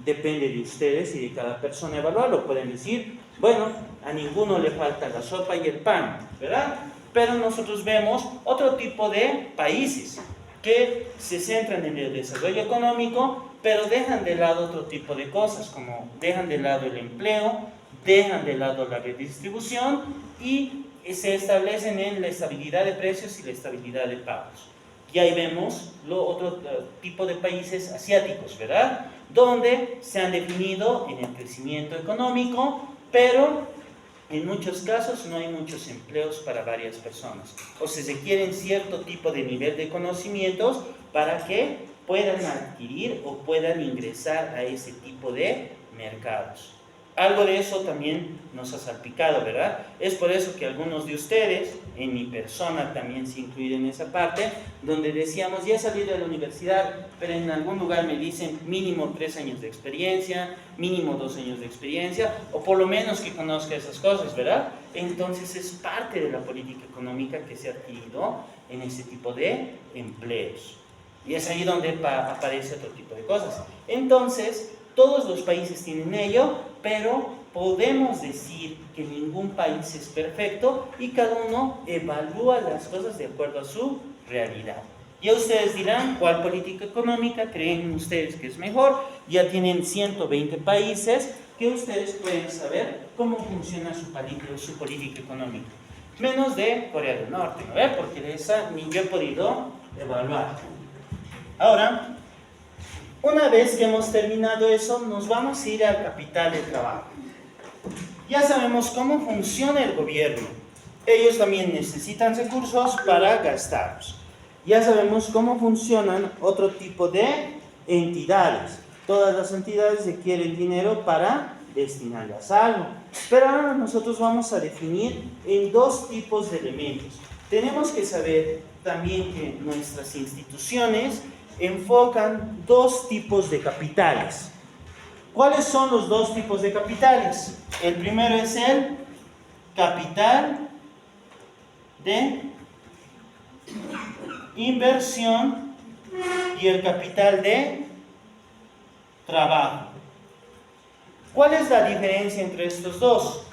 Depende de ustedes y de cada persona evaluarlo. Pueden decir, bueno, a ninguno le falta la sopa y el pan, ¿verdad? Pero nosotros vemos otro tipo de países que se centran en el desarrollo económico, pero dejan de lado otro tipo de cosas, como dejan de lado el empleo, dejan de lado la redistribución y se establecen en la estabilidad de precios y la estabilidad de pagos. Y ahí vemos otro tipo de países asiáticos, ¿verdad? Donde se han definido en el crecimiento económico, pero en muchos casos no hay muchos empleos para varias personas. O se requieren cierto tipo de nivel de conocimientos para que puedan adquirir o puedan ingresar a ese tipo de mercados. Algo de eso también nos ha salpicado, ¿verdad? Es por eso que algunos de ustedes, en mi persona también se incluyen en esa parte, donde decíamos, ya he salido de la universidad, pero en algún lugar me dicen mínimo 3 años de experiencia, mínimo 2 años de experiencia, o por lo menos que conozca esas cosas, ¿verdad? Entonces es parte de la política económica que se ha adquirido en ese tipo de empleos. Y es ahí donde aparece otro tipo de cosas. Entonces, todos los países tienen ello, pero podemos decir que ningún país es perfecto y cada uno evalúa las cosas de acuerdo a su realidad. Ya ustedes dirán cuál política económica creen ustedes que es mejor. Ya tienen 120 países que ustedes pueden saber cómo funciona su política económica. Menos de Corea del Norte, ¿no? Porque de esa ni yo he podido evaluar. Ahora, una vez que hemos terminado eso, nos vamos a ir al capital de trabajo. Ya sabemos cómo funciona el gobierno. Ellos también necesitan recursos para gastarlos. Ya sabemos cómo funcionan otro tipo de entidades. Todas las entidades requieren dinero para destinarlas a algo. Pero ahora nosotros vamos a definir en 2 tipos de elementos. Tenemos que saber también que nuestras instituciones enfocan 2 tipos de capitales. ¿Cuáles son los 2 tipos de capitales? El primero es el capital de inversión y el capital de trabajo. ¿Cuál es la diferencia entre estos dos?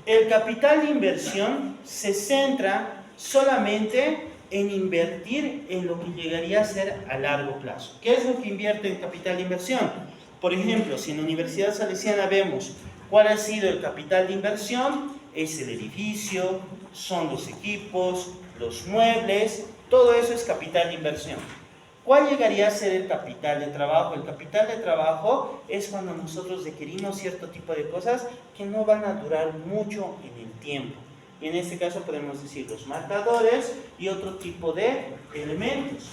El capital de inversión se centra solamente en invertir en lo que llegaría a ser a largo plazo. ¿Qué es lo que invierte en capital de inversión? Por ejemplo, si en la Universidad Salesiana vemos cuál ha sido el capital de inversión, es el edificio, son los equipos, los muebles, todo eso es capital de inversión. ¿Cuál llegaría a ser el capital de trabajo? El capital de trabajo es cuando nosotros requerimos cierto tipo de cosas que no van a durar mucho en el tiempo. Y en este caso podemos decir los marcadores y otro tipo de elementos.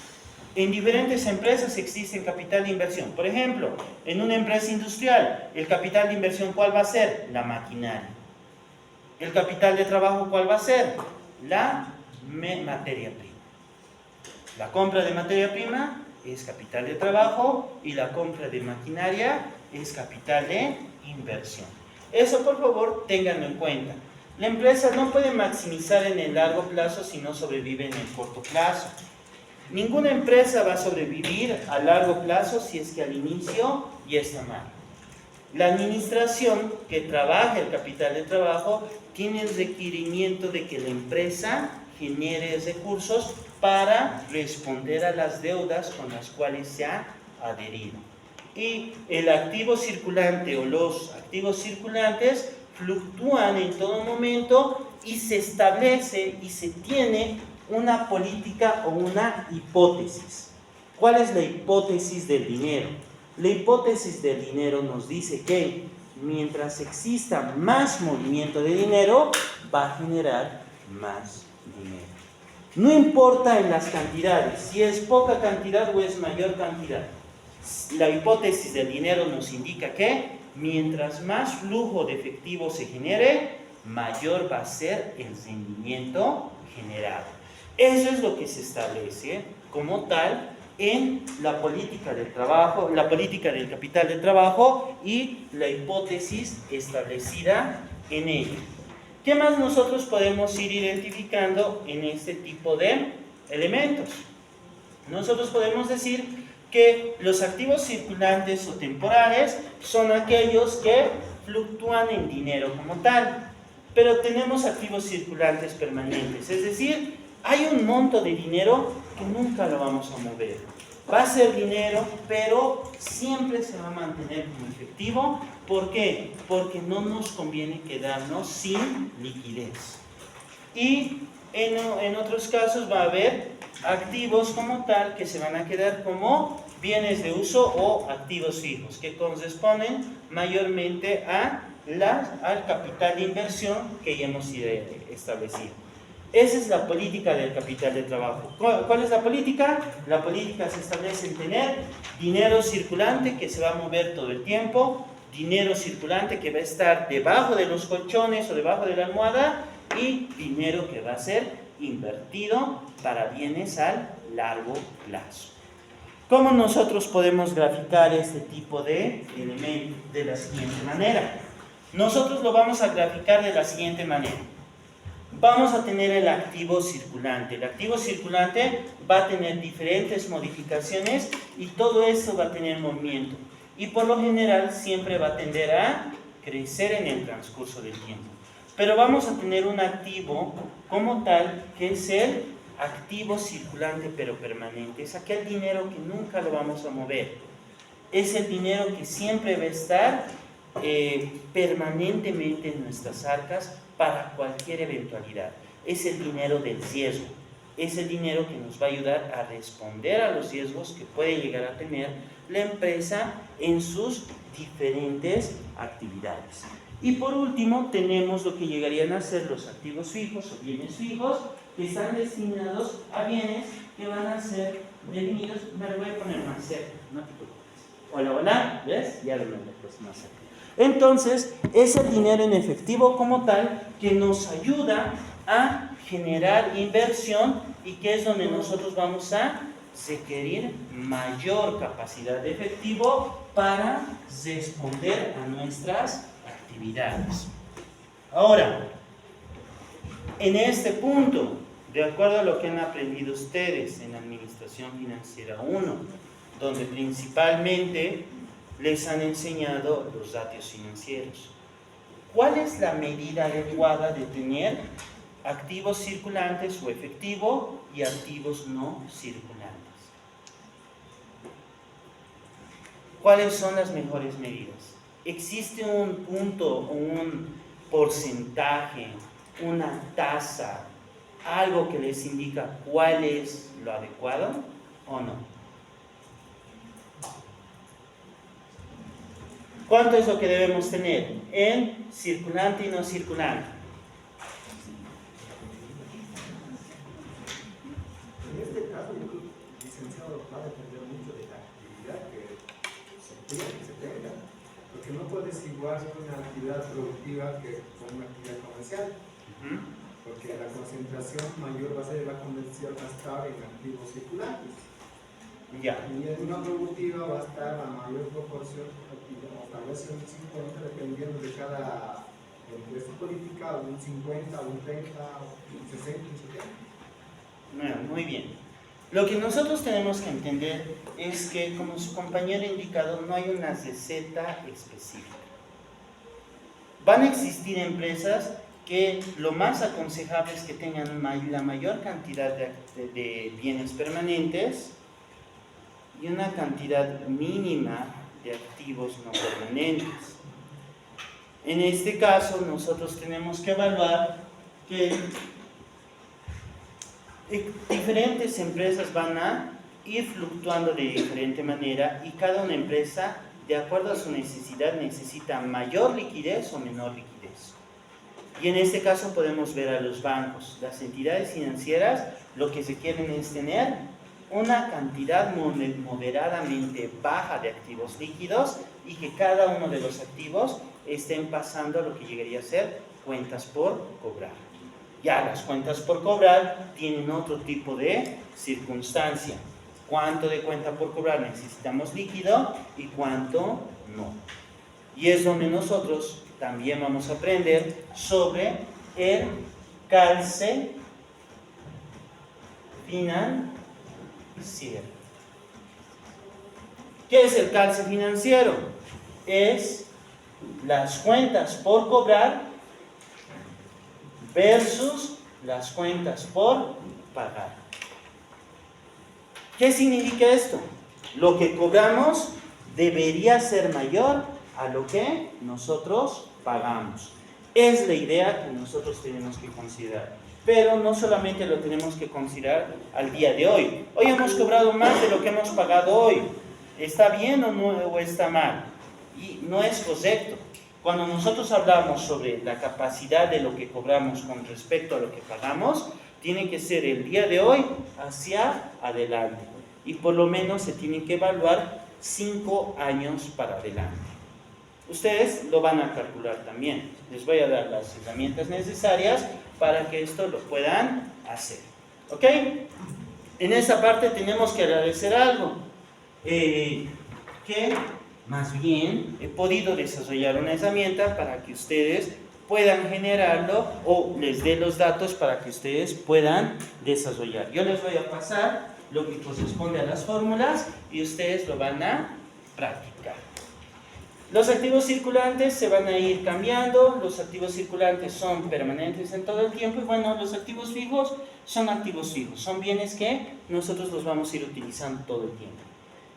En diferentes empresas existen capital de inversión. Por ejemplo, en una empresa industrial, el capital de inversión, ¿cuál va a ser? La maquinaria. El capital de trabajo, ¿cuál va a ser? La materia prima. La compra de materia prima es capital de trabajo y la compra de maquinaria es capital de inversión. Eso, por favor, ténganlo en cuenta. La empresa no puede maximizar en el largo plazo si no sobrevive en el corto plazo. Ninguna empresa va a sobrevivir a largo plazo si es que al inicio ya está mal. La administración que trabaja el capital de trabajo tiene el requerimiento de que la empresa genere recursos para responder a las deudas con las cuales se ha adherido. Y el activo circulante o los activos circulantes fluctúan en todo momento y se establece y se tiene una política o una hipótesis. ¿Cuál es la hipótesis del dinero? La hipótesis del dinero nos dice que mientras exista más movimiento de dinero, va a generar más dinero. No importa en las cantidades, si es poca cantidad o es mayor cantidad. La hipótesis del dinero nos indica que mientras más flujo de efectivo se genere, mayor va a ser el rendimiento generado. Eso es lo que se establece como tal en la política del trabajo, la política del capital de trabajo y la hipótesis establecida en ella. ¿Qué más nosotros podemos ir identificando en este tipo de elementos? Nosotros podemos decir que los activos circulantes o temporales son aquellos que fluctúan en dinero como tal, pero tenemos activos circulantes permanentes, es decir, hay un monto de dinero que nunca lo vamos a mover. Va a ser dinero, pero siempre se va a mantener como efectivo. ¿Por qué? Porque no nos conviene quedarnos sin liquidez. Y en otros casos va a haber activos como tal que se van a quedar como bienes de uso o activos fijos, que corresponden mayormente al capital de inversión que ya hemos establecido. Esa es la política del capital de trabajo. ¿Cuál es la política? La política se establece en tener dinero circulante que se va a mover todo el tiempo, dinero circulante que va a estar debajo de los colchones o debajo de la almohada y dinero que va a ser invertido para bienes al largo plazo. ¿Cómo nosotros podemos graficar este tipo de elementos? De la siguiente manera. Nosotros lo vamos a graficar de la siguiente manera. Vamos a tener el activo circulante. El activo circulante va a tener diferentes modificaciones y todo esto va a tener movimiento. Y por lo general siempre va a tender a crecer en el transcurso del tiempo. Pero vamos a tener un activo como tal que es el activo circulante pero permanente. Es aquel dinero que nunca lo vamos a mover. Es el dinero que siempre va a estar permanentemente en nuestras arcas para cualquier eventualidad. Es el dinero del riesgo. Es el dinero que nos va a ayudar a responder a los riesgos que puede llegar a tener la empresa en sus diferentes actividades. Y por último tenemos lo que llegarían a ser los activos fijos o bienes fijos, que están destinados a bienes que van a ser definidos. Me lo voy a poner más cerca, no te preocupes. Hola, hola, ¿ves? Ya lo he puesto más cerca. Entonces, es el dinero en efectivo como tal que nos ayuda a generar inversión y que es donde nosotros vamos a requerir mayor capacidad de efectivo para responder a nuestras actividades. Ahora, en este punto de acuerdo a lo que han aprendido ustedes en Administración Financiera 1, donde principalmente les han enseñado los ratios financieros. ¿Cuál es la medida adecuada de tener activos circulantes o efectivo y activos no circulantes? ¿Cuáles son las mejores medidas? ¿Existe un punto, un porcentaje, una tasa, algo que les indica cuál es lo adecuado o no? ¿Cuánto es lo que debemos tener en circulante y no circulante? En este caso, licenciado, va a depender mucho de la actividad que se tenga, porque no puedes igualar una actividad productiva que con una actividad comercial, porque la concentración mayor va a ser la comercial, va a estar en activos circulantes. Ya. Y en una productiva va a estar la mayor proporción, o tal vez un 50, dependiendo de cada empresa política, un 50, un 30, un 60, un 70. Muy bien. Lo que nosotros tenemos que entender es que, como su compañero ha indicado, no hay una receta específica. Van a existir empresas que lo más aconsejable es que tengan la mayor cantidad de bienes permanentes y una cantidad mínima de activos no permanentes. En este caso, nosotros tenemos que evaluar que diferentes empresas van a ir fluctuando de diferente manera y cada una empresa, de acuerdo a su necesidad, necesita mayor liquidez o menor liquidez. Y en este caso podemos ver a los bancos, las entidades financieras, lo que se quieren es tener una cantidad moderadamente baja de activos líquidos y que cada uno de los activos estén pasando a lo que llegaría a ser cuentas por cobrar. Ya las cuentas por cobrar tienen otro tipo de circunstancia. ¿Cuánto de cuenta por cobrar necesitamos líquido y cuánto no? Y es donde nosotros también vamos a aprender sobre el calce financiero. ¿Qué es el calce financiero? Es las cuentas por cobrar versus las cuentas por pagar. ¿Qué significa esto? Lo que cobramos debería ser mayor a lo que nosotros pagamos. Es la idea que nosotros tenemos que considerar. Pero no solamente lo tenemos que considerar al día de hoy. Hoy hemos cobrado más de lo que hemos pagado hoy. ¿Está bien o está mal? Y no es correcto. Cuando nosotros hablamos sobre la capacidad de lo que cobramos con respecto a lo que pagamos, tiene que ser el día de hoy hacia adelante. Y por lo menos se tiene que evaluar 5 años para adelante. Ustedes lo van a calcular también. Les voy a dar las herramientas necesarias para que esto lo puedan hacer. ¿Ok? En esa parte tenemos que agradecer algo. Que más bien he podido desarrollar una herramienta para que ustedes puedan generarlo o les dé los datos para que ustedes puedan desarrollar. Yo les voy a pasar lo que corresponde a las fórmulas y ustedes lo van a practicar. Los activos circulantes se van a ir cambiando, los activos circulantes son permanentes en todo el tiempo y bueno, los activos fijos, son bienes que nosotros los vamos a ir utilizando todo el tiempo.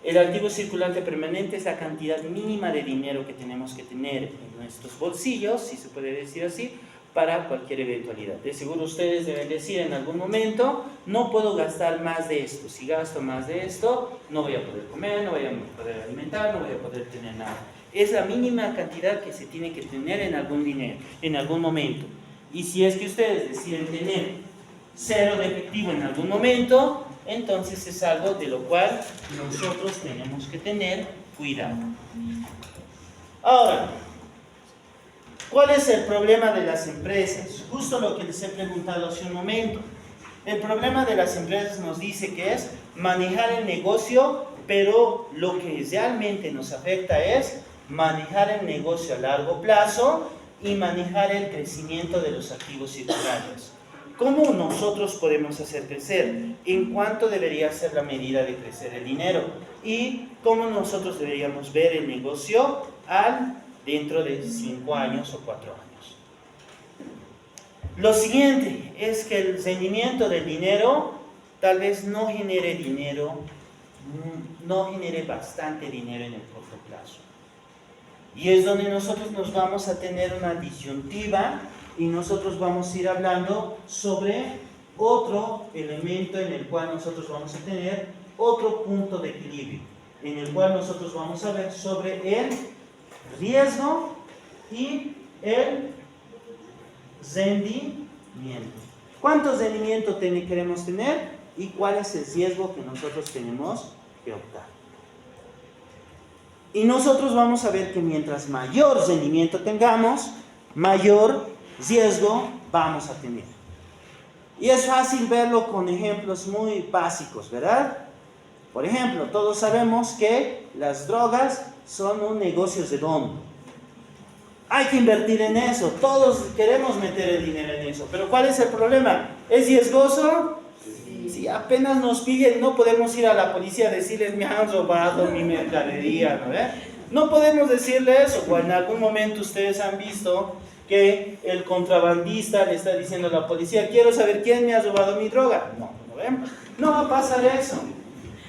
El activo circulante permanente es la cantidad mínima de dinero que tenemos que tener en nuestros bolsillos, si se puede decir así, para cualquier eventualidad. De seguro ustedes deben decir en algún momento, no puedo gastar más de esto. Si gasto más de esto, no voy a poder comer, no voy a poder alimentar, no voy a poder tener nada. Es la mínima cantidad que se tiene que tener en algún dinero, en algún momento. Y si es que ustedes deciden tener 0 de efectivo en algún momento, entonces es algo de lo cual nosotros tenemos que tener cuidado. Ahora, ¿cuál es el problema de las empresas? Justo lo que les he preguntado hace un momento. El problema de las empresas nos dice que es manejar el negocio, pero lo que realmente nos afecta es manejar el negocio a largo plazo y manejar el crecimiento de los activos circulantes. ¿Cómo nosotros podemos hacer crecer? ¿En cuánto debería ser la medida de crecer el dinero? ¿Y cómo nosotros deberíamos ver el negocio dentro de 5 años o 4 años? Lo siguiente es que el rendimiento del dinero tal vez no genere dinero, no genere bastante dinero en el corto plazo. Y es donde nosotros nos vamos a tener una disyuntiva y nosotros vamos a ir hablando sobre otro elemento en el cual nosotros vamos a tener otro punto de equilibrio, en el cual nosotros vamos a ver sobre el riesgo y el rendimiento. ¿Cuánto rendimiento queremos tener y cuál es el riesgo que nosotros tenemos que optar? Y nosotros vamos a ver que mientras mayor rendimiento tengamos, mayor riesgo vamos a tener. Y es fácil verlo con ejemplos muy básicos, ¿verdad? Por ejemplo, todos sabemos que las drogas son un negocio redondo. Hay que invertir en eso, todos queremos meter el dinero en eso, pero ¿cuál es el problema? ¿Es riesgoso? Si apenas nos pillen, no podemos ir a la policía a decirles me han robado mi mercadería, ¿no? No podemos decirle eso, o en algún momento ustedes han visto que el contrabandista le está diciendo a la policía, quiero saber quién me ha robado mi droga. No va a pasar eso.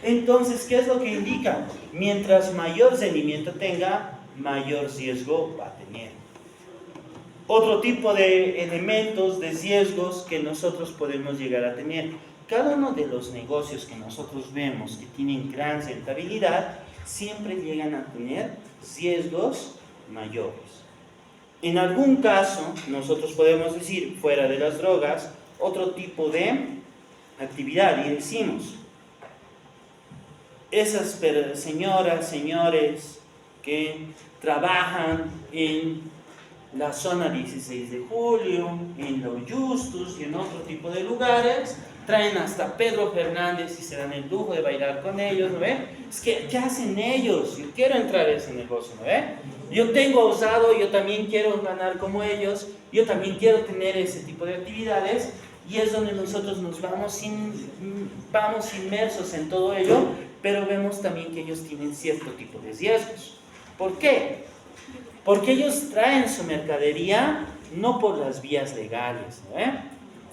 Entonces, ¿qué es lo que indica? Mientras mayor rendimiento tenga, mayor riesgo va a tener. Otro tipo de elementos, de riesgos que nosotros podemos llegar a tener. Cada uno de los negocios que nosotros vemos que tienen gran rentabilidad, siempre llegan a tener riesgos mayores. En algún caso, nosotros podemos decir, fuera de las drogas, otro tipo de actividad, y decimos, esas señoras, señores que trabajan en la zona 16 de julio, en Los Justus y en otro tipo de lugares, traen hasta Pedro Fernández y se dan el lujo de bailar con ellos, ¿no ve? Es que, ¿qué hacen ellos? Yo quiero entrar en ese negocio, ¿no ve? Yo tengo osado, yo también quiero ganar como ellos, yo también quiero tener ese tipo de actividades, y es donde nosotros nos vamos inmersos en todo ello, pero vemos también que ellos tienen cierto tipo de riesgos. ¿Por qué? Porque ellos traen su mercadería no por las vías legales, ¿no ve?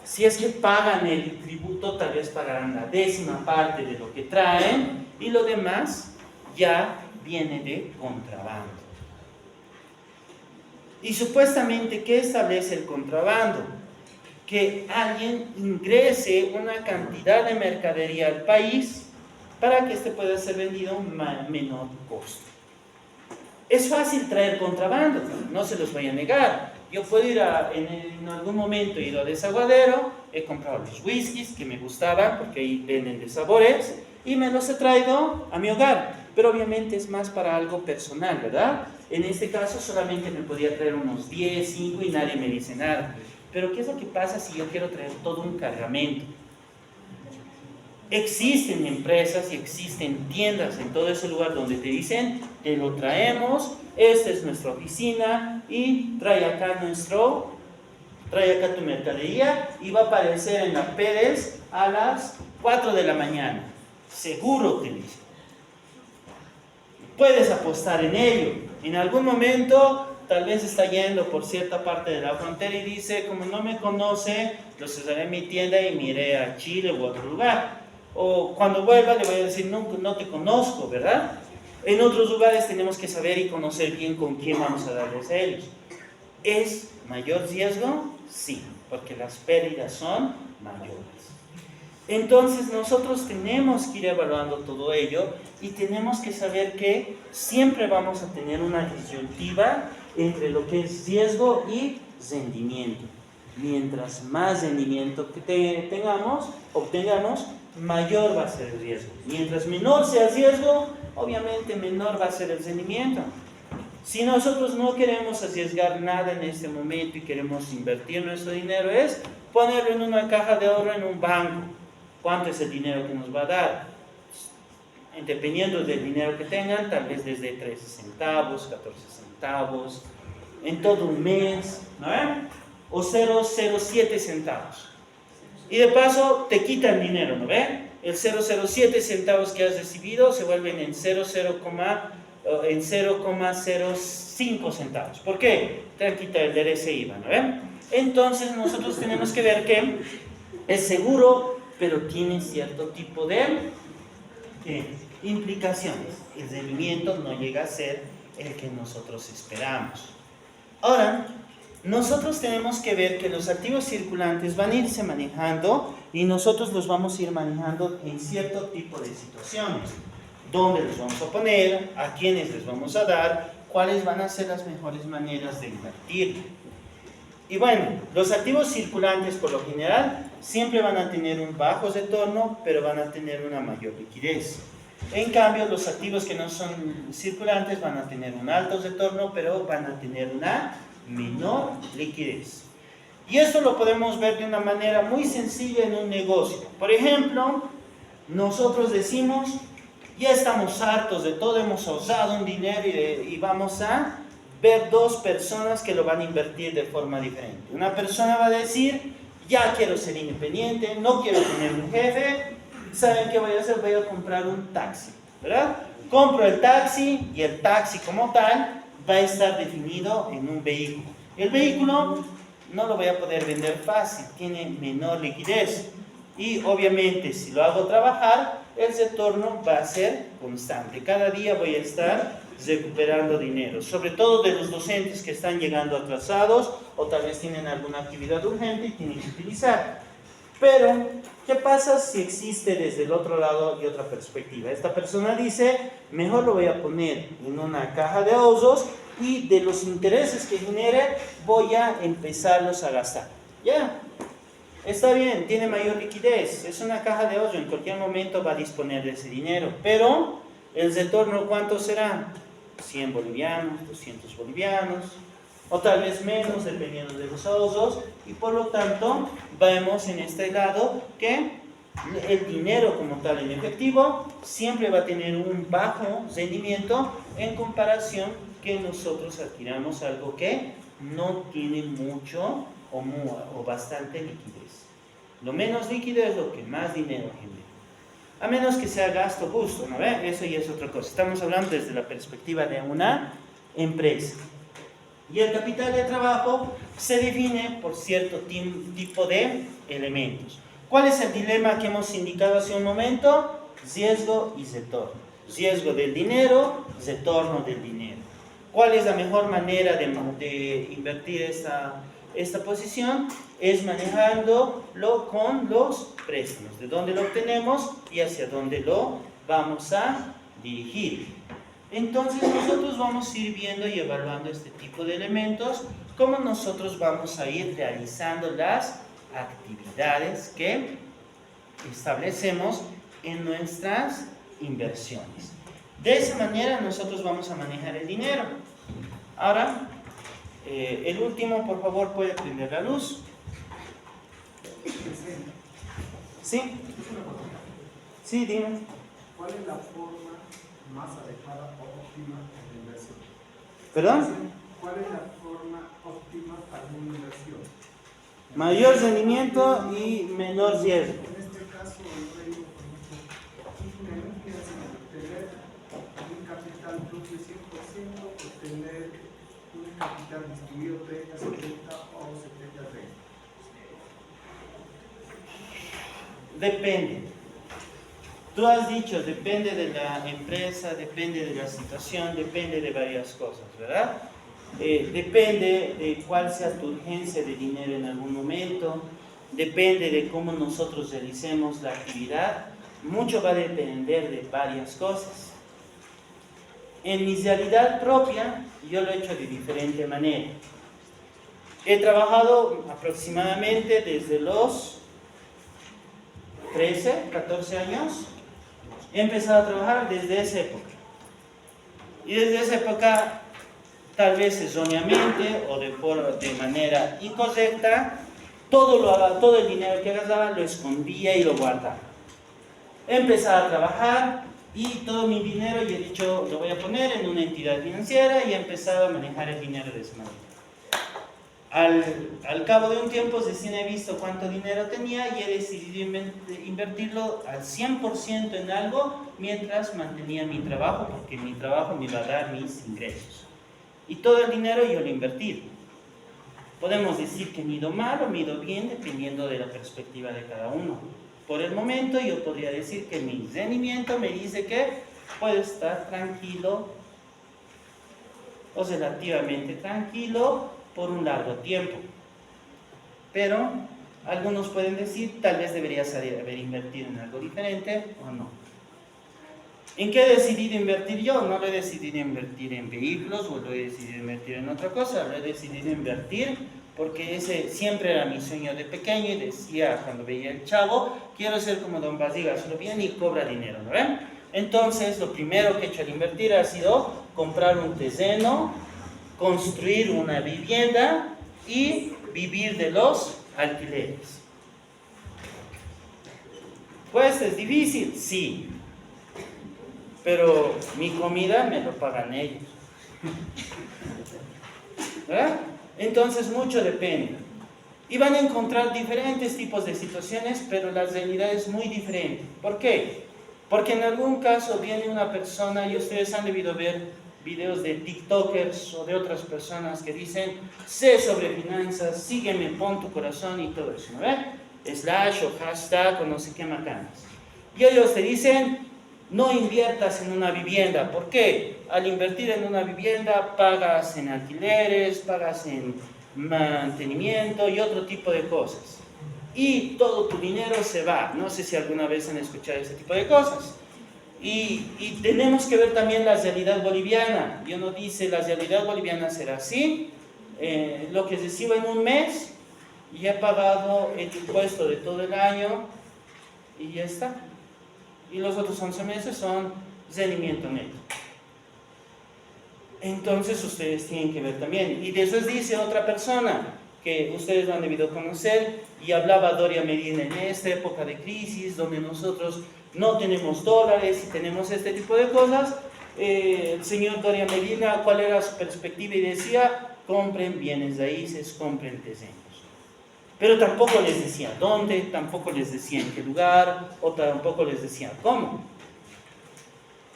Si es que pagan el tributo, tal vez pagarán la 10ª parte de lo que traen y lo demás ya viene de contrabando. Y supuestamente, ¿qué establece el contrabando? Que alguien ingrese una cantidad de mercadería al país para que éste pueda ser vendido a un menor costo. Es fácil traer contrabando, no se los voy a negar. Yo puedo ir en algún momento he ido a Desaguadero, he comprado los whiskies que me gustaban porque ahí venden de sabores y me los he traído a mi hogar, pero obviamente es más para algo personal, ¿verdad? En este caso solamente me podía traer unos 10, 5 y nadie me dice nada. Pero ¿qué es lo que pasa si yo quiero traer todo un cargamento? Existen empresas y existen tiendas en todo ese lugar donde te dicen, te lo traemos, esta es nuestra oficina y trae acá tu mercadería y va a aparecer en la Pérez a las 4 de la mañana. Seguro te dicen. Puedes apostar en ello. En algún momento tal vez está yendo por cierta parte de la frontera y dice, como no me conoce, lo cerraré en mi tienda y me iré a Chile u otro lugar. O cuando vuelva le voy a decir, no te conozco, ¿verdad? En otros lugares tenemos que saber y conocer bien con quién vamos a darles a ellos. ¿Es mayor riesgo? Sí, porque las pérdidas son mayores. Entonces nosotros tenemos que ir evaluando todo ello y tenemos que saber que siempre vamos a tener una disyuntiva entre lo que es riesgo y rendimiento. Mientras más rendimiento que obtengamos, mayor va a ser el riesgo. Mientras menor sea el riesgo, obviamente menor va a ser el rendimiento. Si nosotros no queremos arriesgar nada en este momento y queremos invertir nuestro dinero, es ponerlo en una caja de ahorro en un banco. ¿Cuánto es el dinero que nos va a dar? Dependiendo del dinero que tengan, tal vez desde 13 centavos, 14 centavos, en todo un mes, ¿no? O 0,07 centavos. Y de paso te quitan dinero, ¿no ve? El 0,07 centavos que has recibido se vuelven en 0,05 centavos. ¿Por qué? Te han quitado el ese IVA, ¿no ve? Entonces nosotros tenemos que ver que es seguro, pero tiene cierto tipo de implicaciones. El rendimiento no llega a ser el que nosotros esperamos. Ahora, nosotros tenemos que ver que los activos circulantes van a irse manejando y nosotros los vamos a ir manejando en cierto tipo de situaciones. ¿Dónde los vamos a poner? ¿A quiénes les vamos a dar? ¿Cuáles van a ser las mejores maneras de invertir? Y bueno, los activos circulantes por lo general siempre van a tener un bajo retorno, pero van a tener una mayor liquidez. En cambio, los activos que no son circulantes van a tener un alto retorno, pero van a tener una menor liquidez. Y esto lo podemos ver de una manera muy sencilla en un negocio. Por ejemplo, nosotros decimos, ya estamos hartos de todo, hemos ahorrado un dinero y vamos a ver dos personas que lo van a invertir de forma diferente. Una persona va a decir, ya quiero ser independiente, no quiero tener un jefe. ¿Saben qué voy a hacer? Voy a comprar un taxi, ¿verdad? Compro el taxi y el taxi como tal va a estar definido en un vehículo. El vehículo no lo voy a poder vender fácil, tiene menor liquidez. Y obviamente si lo hago trabajar, el retorno va a ser constante. Cada día voy a estar recuperando dinero, sobre todo de los docentes que están llegando atrasados o tal vez tienen alguna actividad urgente y tienen que utilizar. Pero, ¿qué pasa si existe desde el otro lado y otra perspectiva? Esta persona dice, mejor lo voy a poner en una caja de ahorros y de los intereses que genere voy a empezarlos a gastar. Ya, está bien, tiene mayor liquidez, es una caja de ahorro, en cualquier momento va a disponer de ese dinero, pero el retorno ¿cuánto será? 100 bolivianos, 200 bolivianos, o tal vez menos, dependiendo de los ahorros, y por lo tanto, vemos en este lado que el dinero como tal en efectivo siempre va a tener un bajo rendimiento en comparación que nosotros adquiramos algo que no tiene mucho o bastante liquidez. Lo menos líquido es lo que más dinero genera. A menos que sea gasto justo, ¿no ve? Eso ya es otra cosa. Estamos hablando desde la perspectiva de una empresa. Y el capital de trabajo se define por cierto tipo de elementos. ¿Cuál es el dilema que hemos indicado hace un momento? Riesgo y retorno. Riesgo del dinero, retorno del dinero. ¿Cuál es la mejor manera de invertir esta posición? Es manejándolo con los préstamos. ¿De dónde lo obtenemos y hacia dónde lo vamos a dirigir? Entonces nosotros vamos a ir viendo y evaluando este tipo de elementos, cómo nosotros vamos a ir realizando las actividades que establecemos en nuestras inversiones. De esa manera nosotros vamos a manejar el dinero. Ahora, el último, por favor, puede prender la luz. ¿Sí? Sí, dime. ¿Cuál es la forma más adecuada o óptima de inversión? ¿Perdón? ¿Cuál es la forma óptima para una inversión? Mayor rendimiento y menor riesgo. En este caso, yo digo, por ejemplo, simplemente obtener un capital propio 100% o tener un capital distribuido 30, 70 o 70-30. Depende. Tú has dicho, depende de la empresa, depende de la situación, depende de varias cosas, ¿verdad? Depende de cuál sea tu urgencia de dinero en algún momento, depende de cómo nosotros realicemos la actividad, mucho va a depender de varias cosas. En mi realidad propia, yo lo he hecho de diferente manera. He trabajado aproximadamente desde los 13, 14 años. He empezado a trabajar desde esa época. Y desde esa época, tal vez erróneamente o de manera incorrecta, todo el dinero que agarraba lo escondía y lo guardaba. He empezado a trabajar y todo mi dinero, y he dicho, lo voy a poner en una entidad financiera y he empezado a manejar el dinero de esa manera. Al cabo de un tiempo recién he visto cuánto dinero tenía y he decidido invertirlo al 100% en algo mientras mantenía mi trabajo, porque mi trabajo me iba a dar mis ingresos. Y todo el dinero yo lo he invertido. Podemos decir que me he ido mal o me he ido bien dependiendo de la perspectiva de cada uno. Por el momento yo podría decir que mi rendimiento me dice que puedo estar tranquilo o relativamente tranquilo por un largo tiempo. Pero algunos pueden decir, tal vez deberías haber invertido en algo diferente o no. ¿En qué he decidido invertir yo? No lo he decidido invertir en vehículos o lo he decidido invertir en otra cosa. Lo he decidido invertir porque ese siempre era mi sueño de pequeño y decía cuando veía el Chavo, quiero ser como Don Basiga, solo viene y cobra dinero, ¿no ven? Entonces, lo primero que he hecho al invertir ha sido comprar un terreno, construir una vivienda y vivir de los alquileres. Pues es difícil, sí, pero mi comida me lo pagan ellos, ¿verdad? Entonces mucho depende. Y van a encontrar diferentes tipos de situaciones, pero la realidad es muy diferente. ¿Por qué? Porque en algún caso viene una persona, y ustedes han debido ver videos de TikTokers o de otras personas que dicen, sé sobre finanzas, sígueme, pon tu corazón y todo eso, ¿no ven? Slash o hashtag o no sé qué macanas. Y ellos te dicen, no inviertas en una vivienda. ¿Por qué? Al invertir en una vivienda pagas en alquileres, pagas en mantenimiento y otro tipo de cosas. Y todo tu dinero se va. No sé si alguna vez han escuchado ese tipo de cosas. Y tenemos que ver también la realidad boliviana. Y uno dice, la realidad boliviana será así. Lo que recibo en un mes, y he pagado el impuesto de todo el año, y ya está. Y los otros 11 meses son rendimiento neto. Entonces ustedes tienen que ver también. Y después dice otra persona, que ustedes lo han debido conocer, y hablaba Doria Medina en esta época de crisis, donde nosotros no tenemos dólares y tenemos este tipo de cosas. El señor Doria Medina, ¿cuál era su perspectiva? Y decía, compren bienes raíces, compren terrenos. Pero tampoco les decía dónde, tampoco les decía en qué lugar, o tampoco les decía cómo.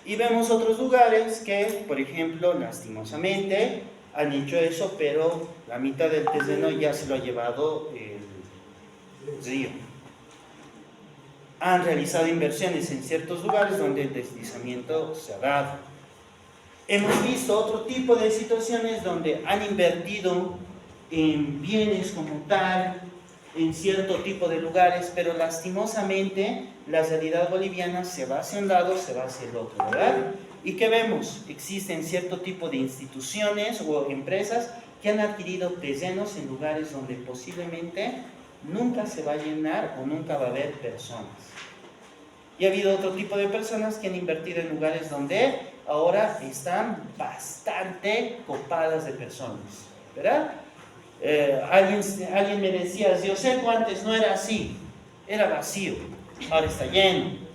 Y vemos otros lugares que, por ejemplo, lastimosamente, han hecho eso, pero la mitad del terreno ya se lo ha llevado el río. Han realizado inversiones en ciertos lugares donde el deslizamiento se ha dado. Hemos visto otro tipo de situaciones donde han invertido en bienes como tal, en cierto tipo de lugares, pero lastimosamente la realidad boliviana se va hacia un lado, se va hacia el otro, ¿verdad? ¿Y qué vemos? Existen cierto tipo de instituciones o empresas que han adquirido terrenos en lugares donde posiblemente nunca se va a llenar o nunca va a haber personas. Y ha habido otro tipo de personas que han invertido en lugares donde ahora están bastante copadas de personas, ¿verdad? Alguien me decía, yo sé que antes no era así, era vacío, ahora está lleno.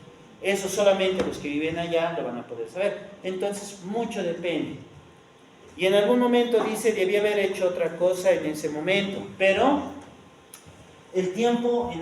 Eso solamente los que viven allá lo van a poder saber. Entonces, mucho depende. Y en algún momento dice, debí haber hecho otra cosa en ese momento, pero el tiempo en